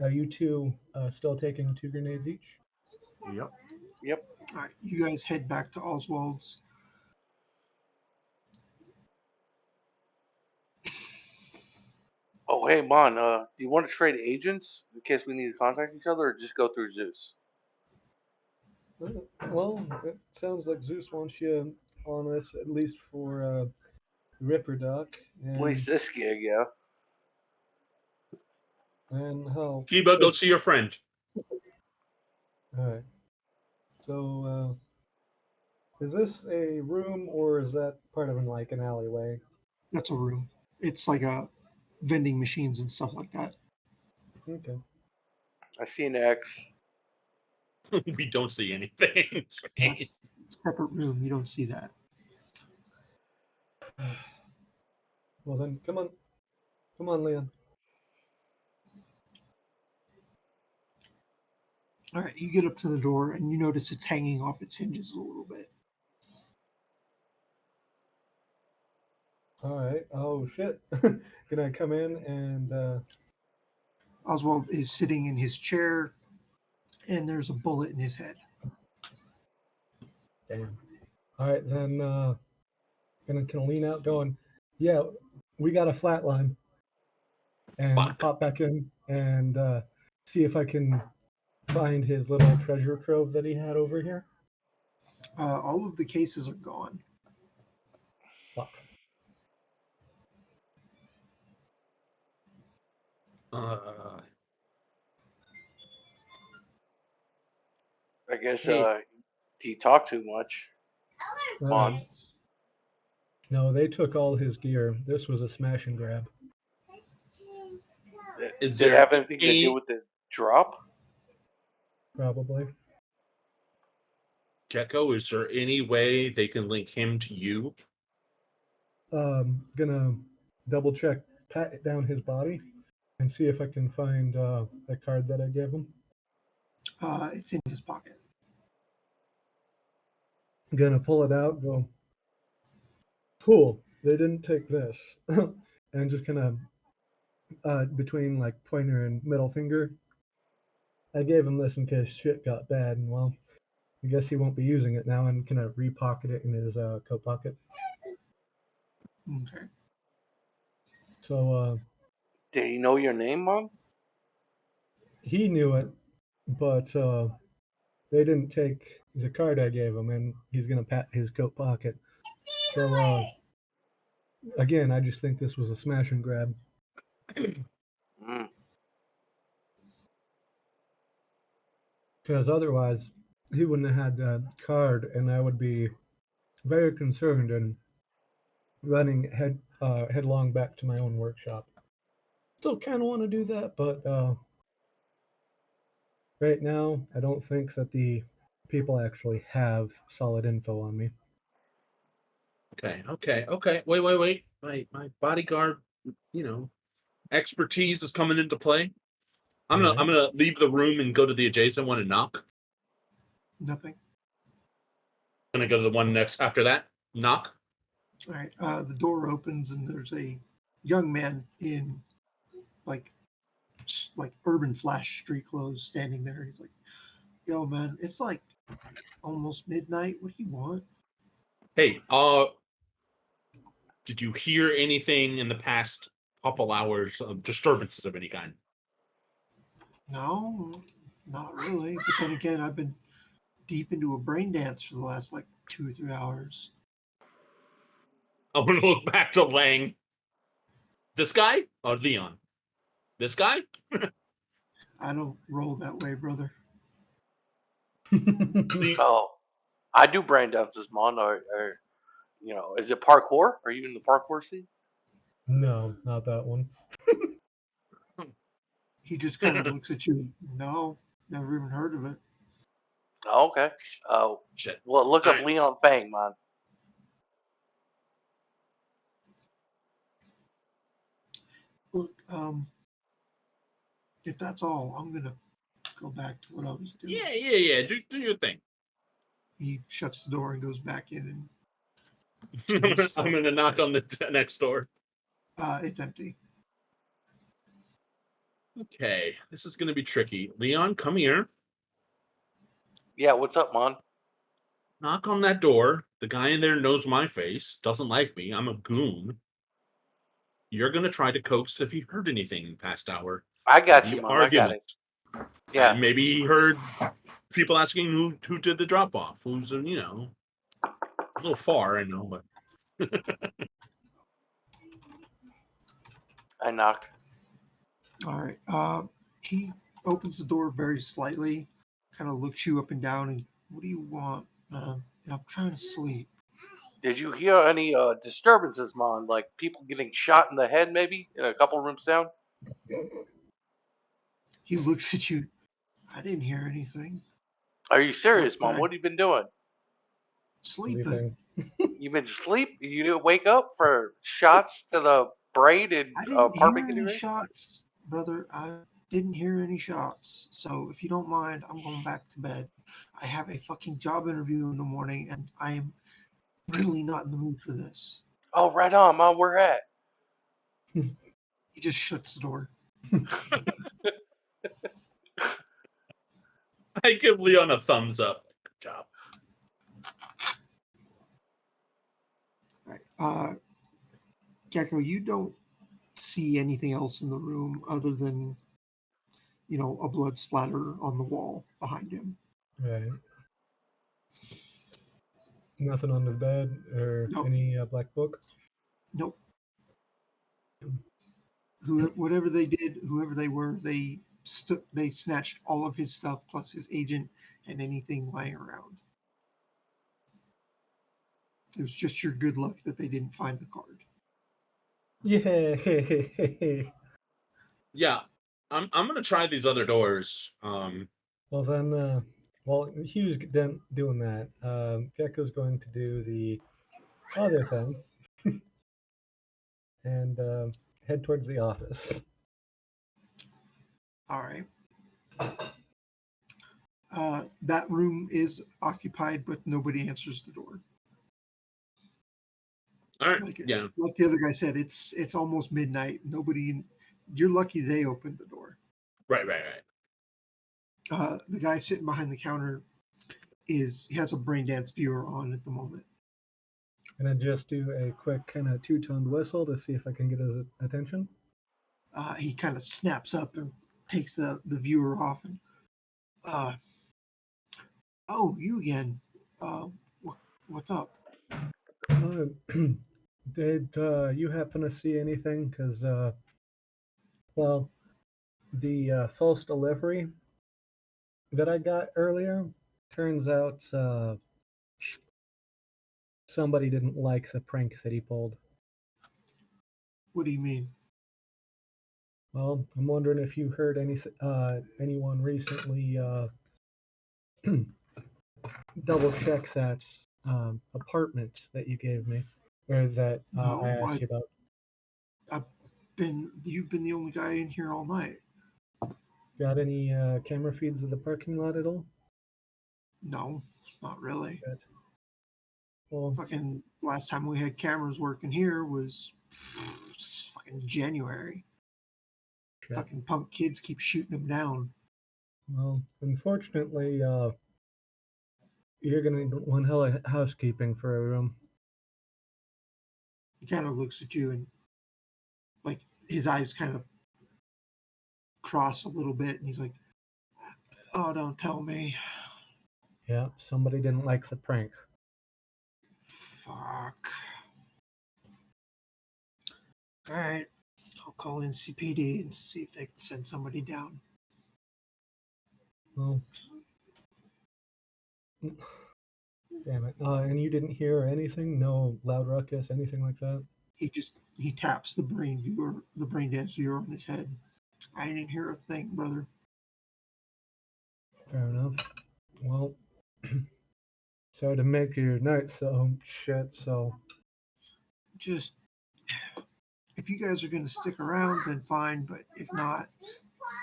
Are you two still taking 2 grenades each? Yep. Yep. All right, you guys head back to Oswald's. Oh, hey, Mon. Do you want to trade agents in case we need to contact each other, or just go through Zeus? Well, it sounds like Zeus wants you on this at least for Ripper Duck. At least this gig, yeah. And how? Kiba, go see your friend. Alright. So, is this a room or is that part of an alleyway? That's a room. It's like a vending machines and stuff like that. Okay. I see an X. We don't see anything. That's a separate room. You don't see that. Well then, come on, Leon. All right, you get up to the door and you notice it's hanging off its hinges a little bit. All right. Oh shit. Can I come in and? Oswald is sitting in his chair, and there's a bullet in his head. Damn. All right, then. Gonna lean out, going, yeah, we got a flatline, and Fuck. pop back in and see if I can find his little treasure trove that he had over here. All of the cases are gone. Fuck. I guess Hey. he talked too much. Mon. No, they took all his gear. This was a smash and grab. Is Did it there have anything to do any with the drop? Probably. Gecko? Is there any way they can link him to you? Gonna double check, pat down his body, and see if I can find the card that I gave him. It's in his pocket. Gonna pull it out, go, cool, they didn't take this. And just kind of between like pointer and middle finger, I gave him this in case shit got bad, and well, I guess he won't be using it now, and can repocket it in his coat pocket. Okay. So Did he know your name, Mom? he knew it, but they didn't take the card I gave him, and he's gonna pat his coat pocket. So again, I just think this was a smash and grab. Mm. Because otherwise, he wouldn't have had that card, and I would be very concerned and running headlong back to my own workshop. Still kind of want to do that, but right now, I don't think that the people actually have solid info on me. Okay. Wait. My bodyguard, expertise is coming into play. I'm Right. gonna leave the room and go to the adjacent one and knock. Nothing. I'm gonna go to the one next after that. Knock. All right. The door opens and there's a young man in like urban flash street clothes standing there. He's like, "Yo, man, it's like almost midnight. What do you want?" Hey, did you hear anything in the past couple hours of disturbances of any kind? No, not really. But then again, I've been deep into a brain dance for the last like 2 or 3 hours. I'm gonna look back to Lang. This guy or Leon? This guy? I don't roll that way, brother. Oh, I do brain dances, Mon. Or is it parkour? Are you in the parkour scene? No, not that one. He just kind of looks at you. No, never even heard of it. Oh, okay. Oh, Shit. well, look up Alright. Leon Fang, man. Look, if that's all, I'm gonna go back to what I was doing. Yeah. Do your thing. He shuts the door and goes back in and I'm gonna knock on the next door. it's empty. Okay, this is gonna be tricky. Leon, come here. Yeah, what's up, Mon? Knock on that door. The guy in there knows my face, doesn't like me. I'm a goon. You're gonna try to coax if he heard anything in the past hour. I got The you, Mon. I got it. Yeah. Yeah. And maybe he heard people asking who did the drop off. Who's a little far, I know, but I knock. All right. He opens the door very slightly, kind of looks you up and down, and what do you want? I'm trying to sleep. Did you hear any disturbances, Mon? Like people getting shot in the head, maybe in a couple rooms down? He looks at you. I didn't hear anything. Are you serious, But Mon? What have you been doing? Sleeping. You been asleep? You didn't wake up for shots to the brain and I didn't hear apartment any getting ready? shots, brother. I didn't hear any shots. So if you don't mind, I'm going back to bed. I have a fucking job interview in the morning, and I am really not in the mood for this. Oh, right on, Mon. Where at? He just shuts the door. I give Leon a thumbs up. Good job. All right. Gecko, you don't see anything else in the room other than, a blood splatter on the wall behind him. Right. Nothing on the bed or Nope. any black book. Nope. Whatever they did, whoever they were, they snatched all of his stuff plus his agent and anything lying around. It was just your good luck that they didn't find the card. Yeah. Yeah, I'm gonna try these other doors. Well then, while Hugh's doing that, Gecko's going to do the other thing and head towards the office. All right. That room is occupied, but nobody answers the door. All right. Like Yeah. the other guy said, it's almost midnight. Nobody. You're lucky they opened the door. Right. The guy sitting behind the counter he has a brain dance viewer on at the moment. And I just do a quick kind of two-toned whistle to see if I can get his attention. He kind of snaps up and takes the viewer off and oh, you again. What's up? Did you happen to see anything? Because, well, the false delivery that I got earlier, turns out somebody didn't like the prank that he pulled. What do you mean? Well, I'm wondering if you heard anyone recently double check that apartment that you gave me, or that No, I asked you about. You've been the only guy in here all night. Got any camera feeds of the parking lot at all? No, not really. Good. Well, Fucking last time we had cameras working here was fucking January. shit. Fucking punk kids keep shooting them down. Well, unfortunately, you're gonna need one hell of housekeeping for a room. He kind of looks at you and like his eyes kind of cross a little bit, and he's like, "Oh, don't tell me." Yeah, somebody didn't like the prank. Fuck. All right, I'll call in CPD and see if they can send somebody down. Well, damn it. And you didn't hear anything? No loud ruckus, anything like that? He taps the brain dance viewer on his head. I didn't hear a thing, brother. Fair enough. Well, sorry to make your night so shit, so. Just if you guys are gonna stick around, then fine. But if not,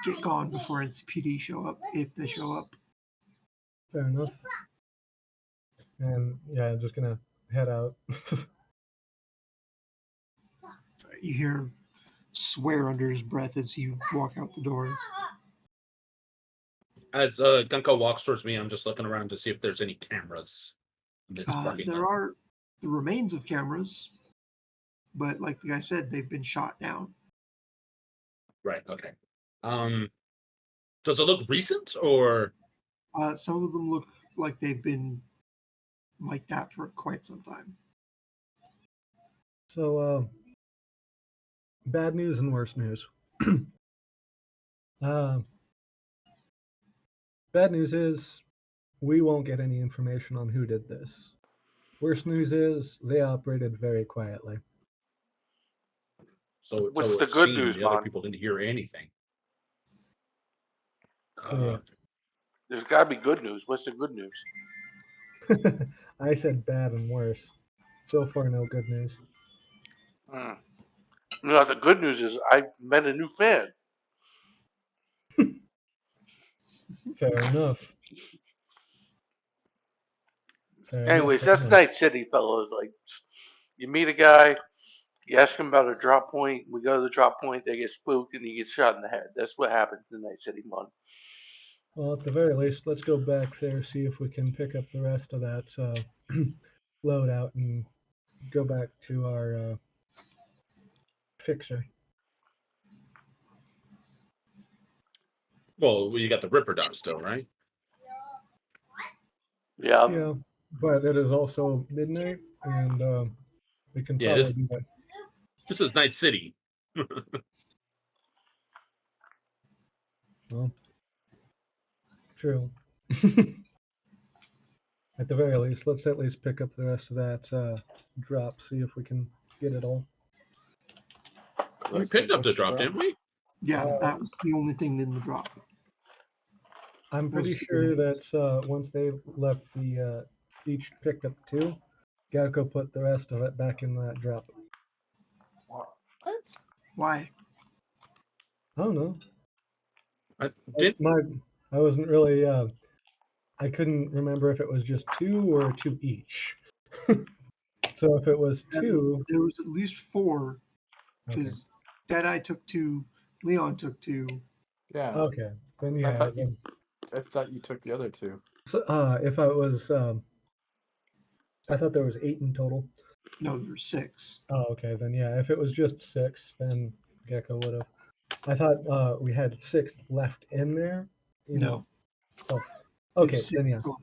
get gone before NCPD show up. If they show up, Fair enough. And yeah, I'm just gonna head out. you hear him swear under his breath as you walk out the door. As Gunko walks towards me, I'm just looking around to see if there's any cameras in this parking There lot. are the remains of cameras, but like the guy said, they've been shot down. Right. Okay. Does it look recent or? Some of them look like they've been like that for quite some time. So, bad news and worse news. Bad news is we won't get any information on who did this. Worst news is they operated very quietly. So What's the it good seemed news, the other man? people didn't hear anything. Yeah. There's got to be good news. What's the good news? I said bad and worse. So far, no good news. No, the good news is I met a new fan. Fair enough. Anyways, that's Night City, fellas. Like, you meet a guy, you ask him about a drop point. We go to the drop point, they get spooked, and he gets shot in the head. That's what happens in Night City, man. Well, at the very least, let's go back there, see if we can pick up the rest of that loadout and go back to our fixer. Well, you got the Ripper down still, right? Yeah. Yeah, but it is also midnight, and we can Yeah, probably do that. This is Night City. Well, true. At the very least, let's at least pick up the rest of that drop, see if we can get it all. We picked up the drop, didn't we? Yeah, that was the only thing in the drop. I'm pretty sure that once they left the each picked up two, Gauco put the rest of it back in that drop. What? Why? I don't know. I I wasn't really. I couldn't remember if it was just two or two each. So if it was two, there was at least four, okay. because Deadeye took two, Leon took two. Yeah. Okay, then I yeah. thought you took the other two. So, if I was, I thought there was 8 in total. No, there's 6. Oh, okay. Then yeah, if it was just 6, then Gecko would have. I thought we had 6 left in there. You know. No. Oh, There's okay. 6 Then yeah. total.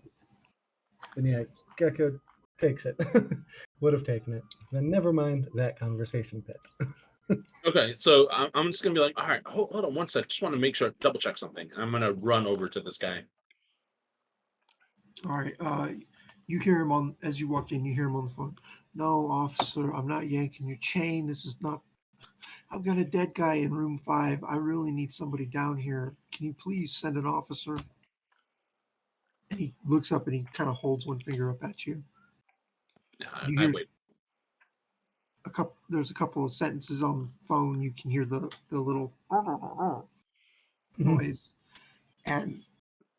Then yeah, Gecko takes it. Would have taken it. Then never mind that conversation pit. Okay, so I'm just gonna be like, all right, hold on one sec. Just want to make sure, double check something. I'm gonna run over to this guy. All right. You hear him on as you walk in. You hear him on the phone. No, officer, I'm not yanking your chain. This is not. I've got a dead guy in room 5. I really need somebody down here. Can you please send an officer? And he looks up and he kind of holds one finger up at you. Yeah, You I hear wait. there's a couple of sentences on the phone. You can hear the little noise, and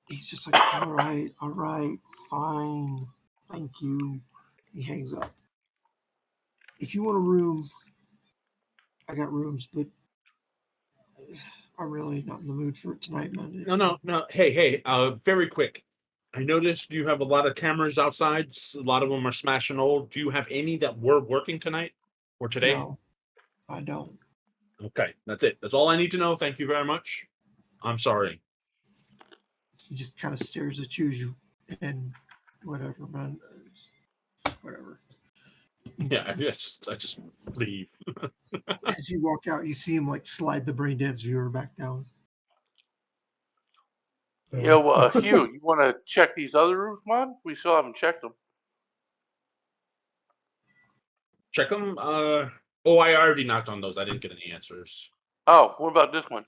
he's just like, all right, fine, thank you. He hangs up. If you want a room, I got rooms, but I'm really not in the mood for it tonight, man. No. Hey. Very quick. I noticed you have a lot of cameras outside. A lot of them are smashing old. Do you have any that were working tonight or today? No, I don't. Okay, that's it. That's all I need to know. Thank you very much. I'm sorry. He just kind of stares at you, and whatever, man. Whatever. Yeah, I just leave. As you walk out, you see him like slide the brain dance viewer back down. Yo, Hugh, you want to check these other roofs, man? We still haven't checked them. Check them. Oh, I already knocked on those. I didn't get any answers. Oh, what about this one?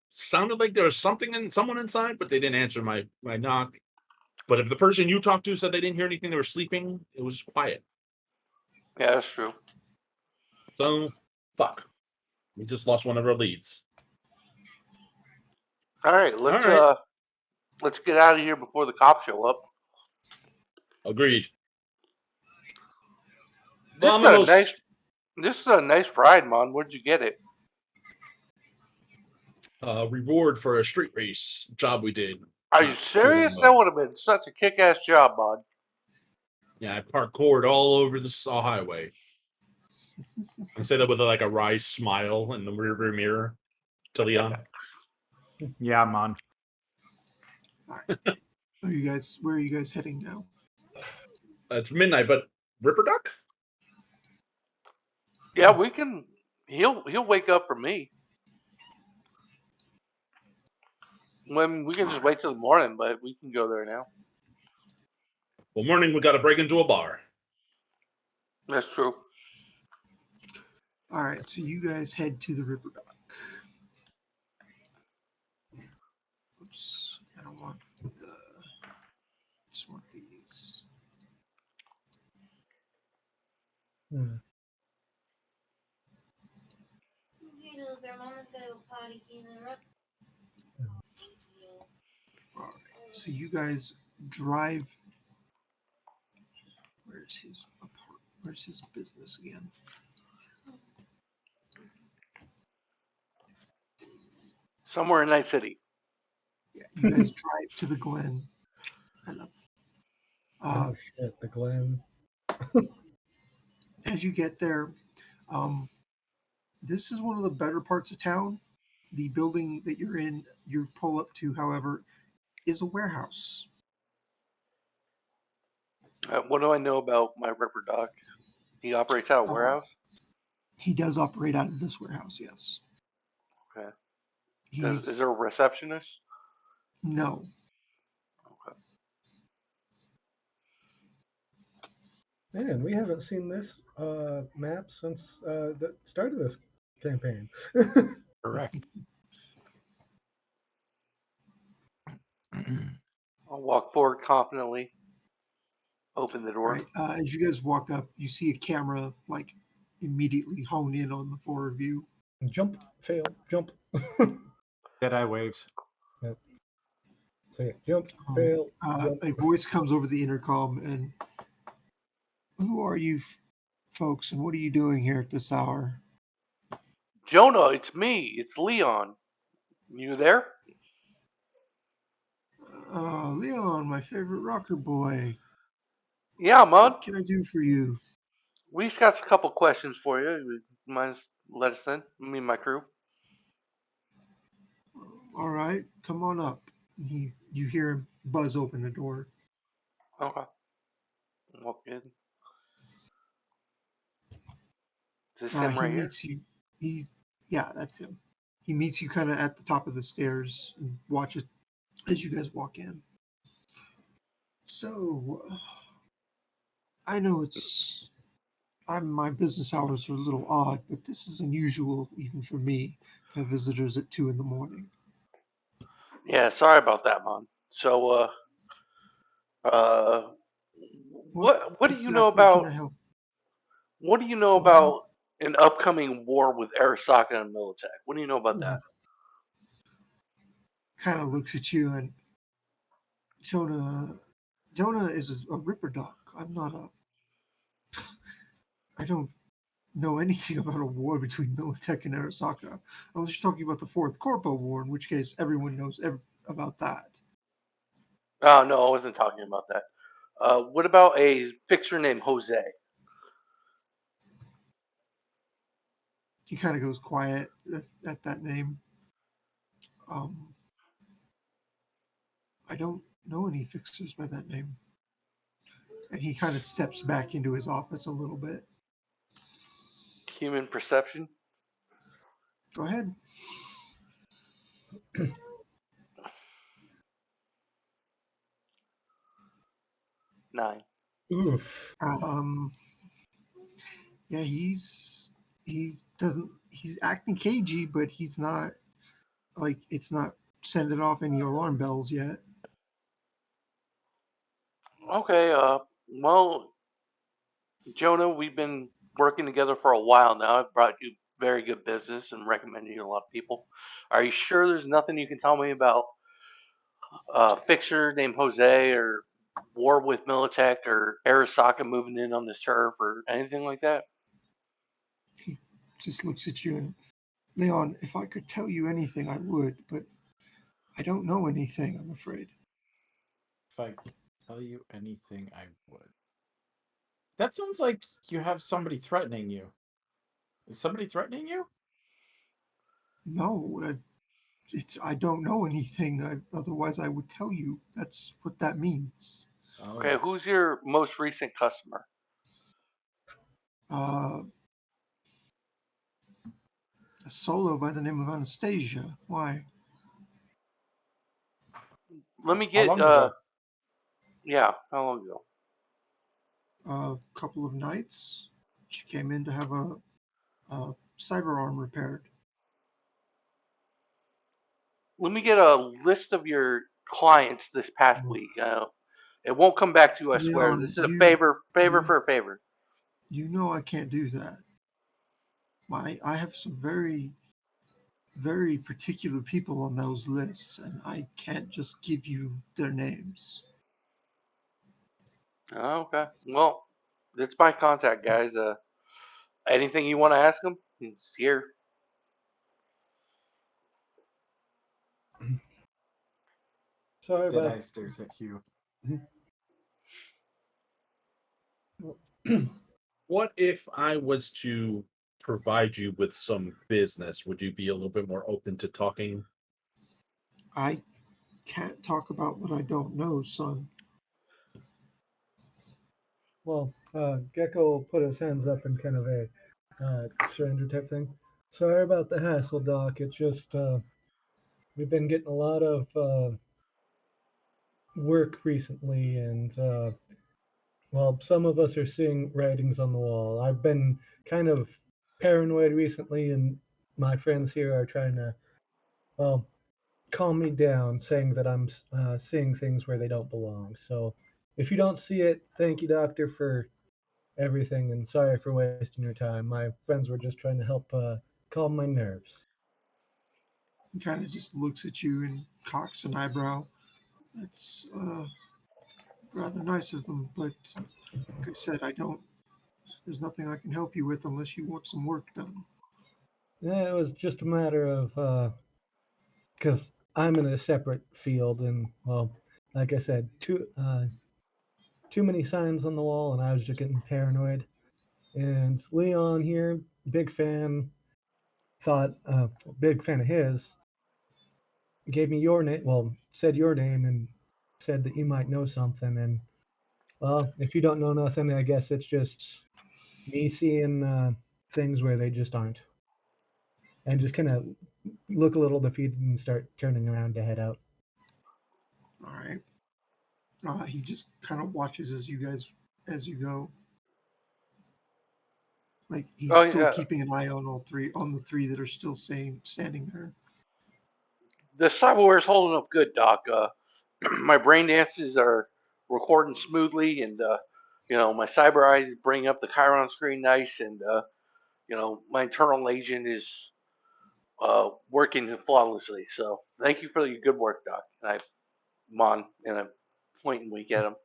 Sounded like there was someone inside, but they didn't answer my knock. But if the person you talked to said they didn't hear anything, they were sleeping, it was quiet. Yeah, that's true. So, fuck. We just lost one of our leads. All right, let's get out of here before the cops show up. Agreed. This Well, is a nice ride, man. Where'd you get it? reward for a street race job we did. Are you serious? That would have been such a kick-ass job, bud. Yeah, I parkoured all over the highway. I say that with like a wry smile in the rearview mirror to Leon. Yeah, man. Where are you guys heading now? It's midnight, but Ripper Duck? Yeah, we can. He'll wake up for me. When we can just wait till the morning, but we can go there now. Well, morning we got to break into a bar. That's true. All right, so you guys head to the River Dock. Oops, I don't want just want these. Hey, little girl, Mama's got a potty. Can you interrupt? Thank you. All right, so you guys drive. Where's his apartment? Where's his business again? Somewhere in Night City. Yeah, you guys drive to the Glen. Oh shit, the Glen. As you get there, this is one of the better parts of town. The building that you're in, you pull up to, however, is a warehouse. What do I know about my Ripper Doc? He operates out of a warehouse? He does operate out of this warehouse, yes. Okay. Is there a receptionist? No. Okay. Man, we haven't seen this map since the start of this campaign. Correct. I'll walk forward confidently. Open the door. Right. As you guys walk up, you see a camera like immediately hone in on the four of you. Jump, fail, jump. Deadeye waves. Yep. So yeah, jump, fail. Jump. A voice comes over the intercom, and who are you folks, and what are you doing here at this hour? Jonah, it's me. It's Leon. You there? Leon, my favorite rocker boy. Yeah, man. What can I do for you? We just got a couple questions for you. You mind let us in? Me and my crew. All right, come on up. You hear him buzz open the door. Okay. Walk in. Is this him He right here? meets you. He, yeah, that's him. He meets you kind of at the top of the stairs and watches as you guys walk in. So, I know my business hours are a little odd, but this is unusual even for me to have visitors at 2 in the morning. Yeah, sorry about that, man. So, uh, What what do you know exactly can about I help? what do you know Go ahead. about an upcoming war with Arasaka and Militech? What do you know about that? Kind of looks at you and Jonah. Jonah is a ripper doc. I don't know anything about a war between Militech and Arasaka, unless you're talking about the Fourth Corpo War, in which case everyone knows about that. Oh no, I wasn't talking about that. What about a fixer named Jose? He kind of goes quiet at that name. Um, I don't know any fixers by that name. And he kind of steps back into his office a little bit. Human perception? Go ahead. 9. Oof. Um, yeah, he's acting cagey, but he's not like it's not sending off any alarm bells yet. Okay, well, Jonah, we've been working together for a while now. I've brought you very good business and recommended you to a lot of people. Are you sure there's nothing you can tell me about a fixer named Jose or war with Militech or Arasaka moving in on this turf or anything like that? He just looks at you and Leon, if I could tell you anything, I would, but I don't know anything, I'm afraid. If I could tell you anything, I would. That sounds like you have somebody threatening you. Is somebody threatening you? No, I don't know anything. Otherwise, I would tell you. That's what that means. Okay, Oh, who's your most recent customer? Uh, a solo by the name of Anastasia. Why? Let me how get, long ago? yeah, how long ago? A couple of nights. She came in to have a cyber arm repaired. Let me get a list of your clients this past week. It won't come back to you, I swear. Leon, This is a favor you, for a favor. you know I can't do that. I have some very particular people on those lists, and I can't just give you their names. Oh, okay. Well, it's my contact, guys. Anything you want to ask them? It's here. Sorry about. Deadeye stares at Hugh. What if I was to provide you with some business? Would you be a little bit more open to talking? I can't talk about what I don't know, son. Well, Gecko put his hands up in kind of a surrender type thing. Sorry about the hassle, Doc. It's just we've been getting a lot of work recently, and well, some of us are seeing writings on the wall. I've been kind of paranoid recently, and my friends here are trying to, well, calm me down, saying that I'm seeing things where they don't belong. So if you don't see it, thank you, Doctor, for everything, and sorry for wasting your time. My friends were just trying to help calm my nerves. He kind of just looks at you and cocks an eyebrow. It's rather nice of them, but like I said, I don't. There's nothing I can help you with unless you want some work done. Yeah, it was just a matter of because I'm in a separate field, and well, like I said, too many signs on the wall, and I was just getting paranoid. And Leon here, big fan, big fan of his, gave me your name. Well, said your name and said that you might know something. And well, if you don't know nothing, I guess it's just me seeing things where they just aren't, and just kind of look a little defeated and start turning around to head out. All right. He just kind of watches as you go. Like he's Oh still yeah, keeping an eye on the three that are still standing there. the cyberware's holding up good, Doc. My brain dances are recording smoothly, and my cyber eyes bring up the Chiron screen nice, and my internal agent is working flawlessly. So thank you for your good work, Doc. And I point and wink at him.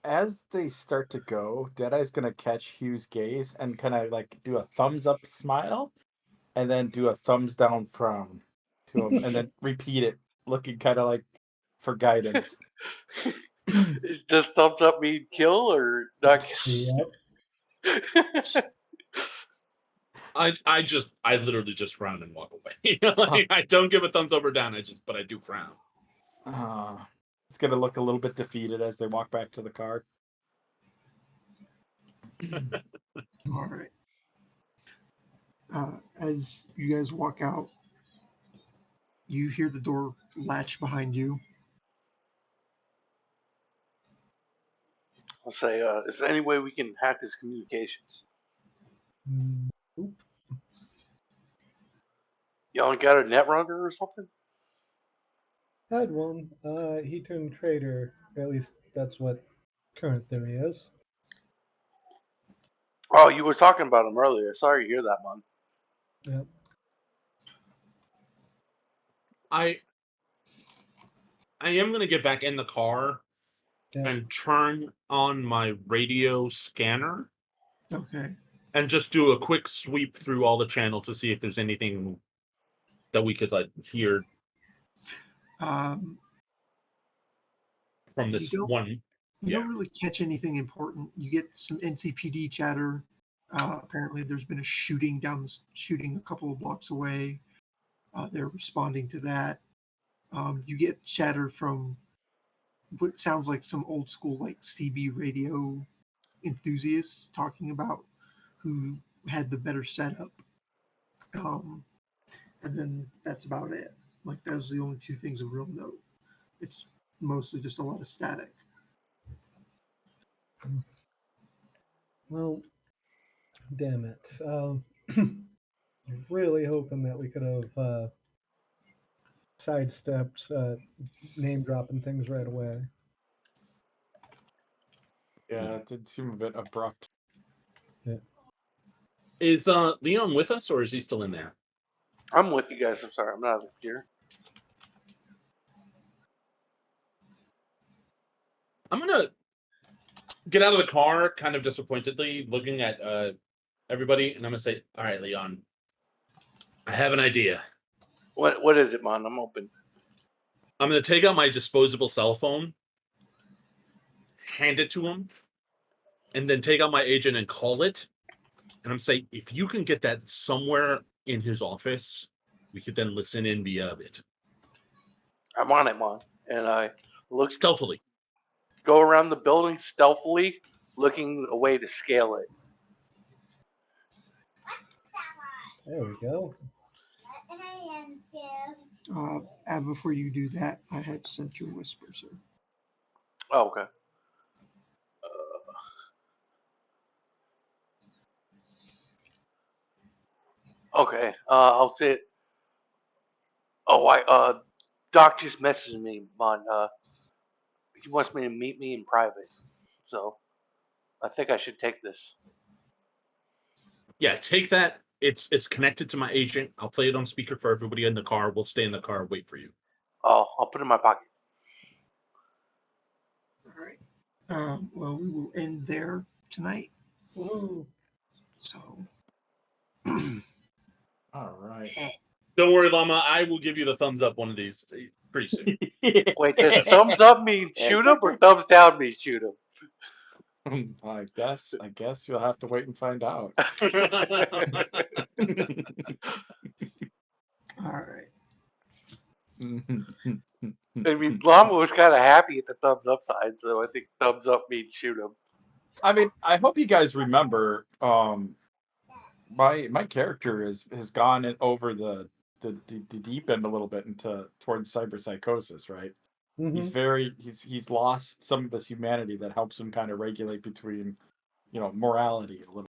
As they start to go, Deadeye's gonna catch Hugh's gaze and kind of like do a thumbs up smile, and then do a thumbs down frown to him, and then repeat it, looking kind of like for guidance. Does thumbs up mean kill or not? Yep. I literally just frown and walk away. Like, I don't give a thumbs up or down. But I do frown. It's gonna look a little bit defeated as they walk back to the car. All right. As you guys walk out, you hear the door latch behind you. I'll say, is there any way we can hack his communications? Oop. Y'all got a net runner or something? Had one. He turned traitor. At least that's what current theory is. Oh, you were talking about him earlier. Sorry to hear that, man. Yep. I am gonna get back in the car Yep. and turn on my radio scanner Okay. and just do a quick sweep through all the channels to see if there's anything that we could hear Um, from you this don't one. you don't really catch anything important. You get some NCPD chatter. Apparently, there's been a shooting a couple of blocks away. They're responding to that. You get chatter from what sounds like some old school like CB radio enthusiasts talking about who had the better setup. Um, and then that's about it. Like those are the only two things of real note. It's mostly just a lot of static. Well, damn it. Really hoping that we could have sidestepped name dropping things right away. Yeah, it did seem a bit abrupt. Yeah. Is Leon with us, or is he still in there? I'm with you guys. I'm sorry. I'm not here. I'm gonna get out of the car, kind of disappointedly, looking at everybody, and I'm gonna say, "All right, Leon, I have an idea. What is it, man? I'm open. I'm gonna take out my disposable cell phone, hand it to him, and then take out my agent and call it. And I'm saying, if you can get that somewhere in his office, we could then listen in via it I'm on it, man. And I stealthily. go around the building stealthily, looking a way to scale it. There we go. And before you do that, I had sent you a whisper, sir. Oh, okay. Okay. I'll say it. Oh, Doc just messaged me, man. He wants me to meet me in private. So I think I should take this. Yeah, take that. It's connected to my agent. I'll play it on speaker for everybody in the car. We'll stay in the car, wait for you. Oh, I'll put it in my pocket. All right. Well, we will end there tonight. Woohoo. So, All right. Don't worry, Llama. I will give you the thumbs up one of these pretty soon. Wait, does thumbs up mean shoot It's him or thumbs down mean shoot him? I guess you'll have to wait and find out. All right. I mean, Llama was kind of happy at the thumbs up side, so I think thumbs up means shoot him. I mean, I hope you guys remember. My character has gone over the deep end a little bit towards cyberpsychosis, right? Mhm. He's lost some of his humanity that helps him kind of regulate between, morality a little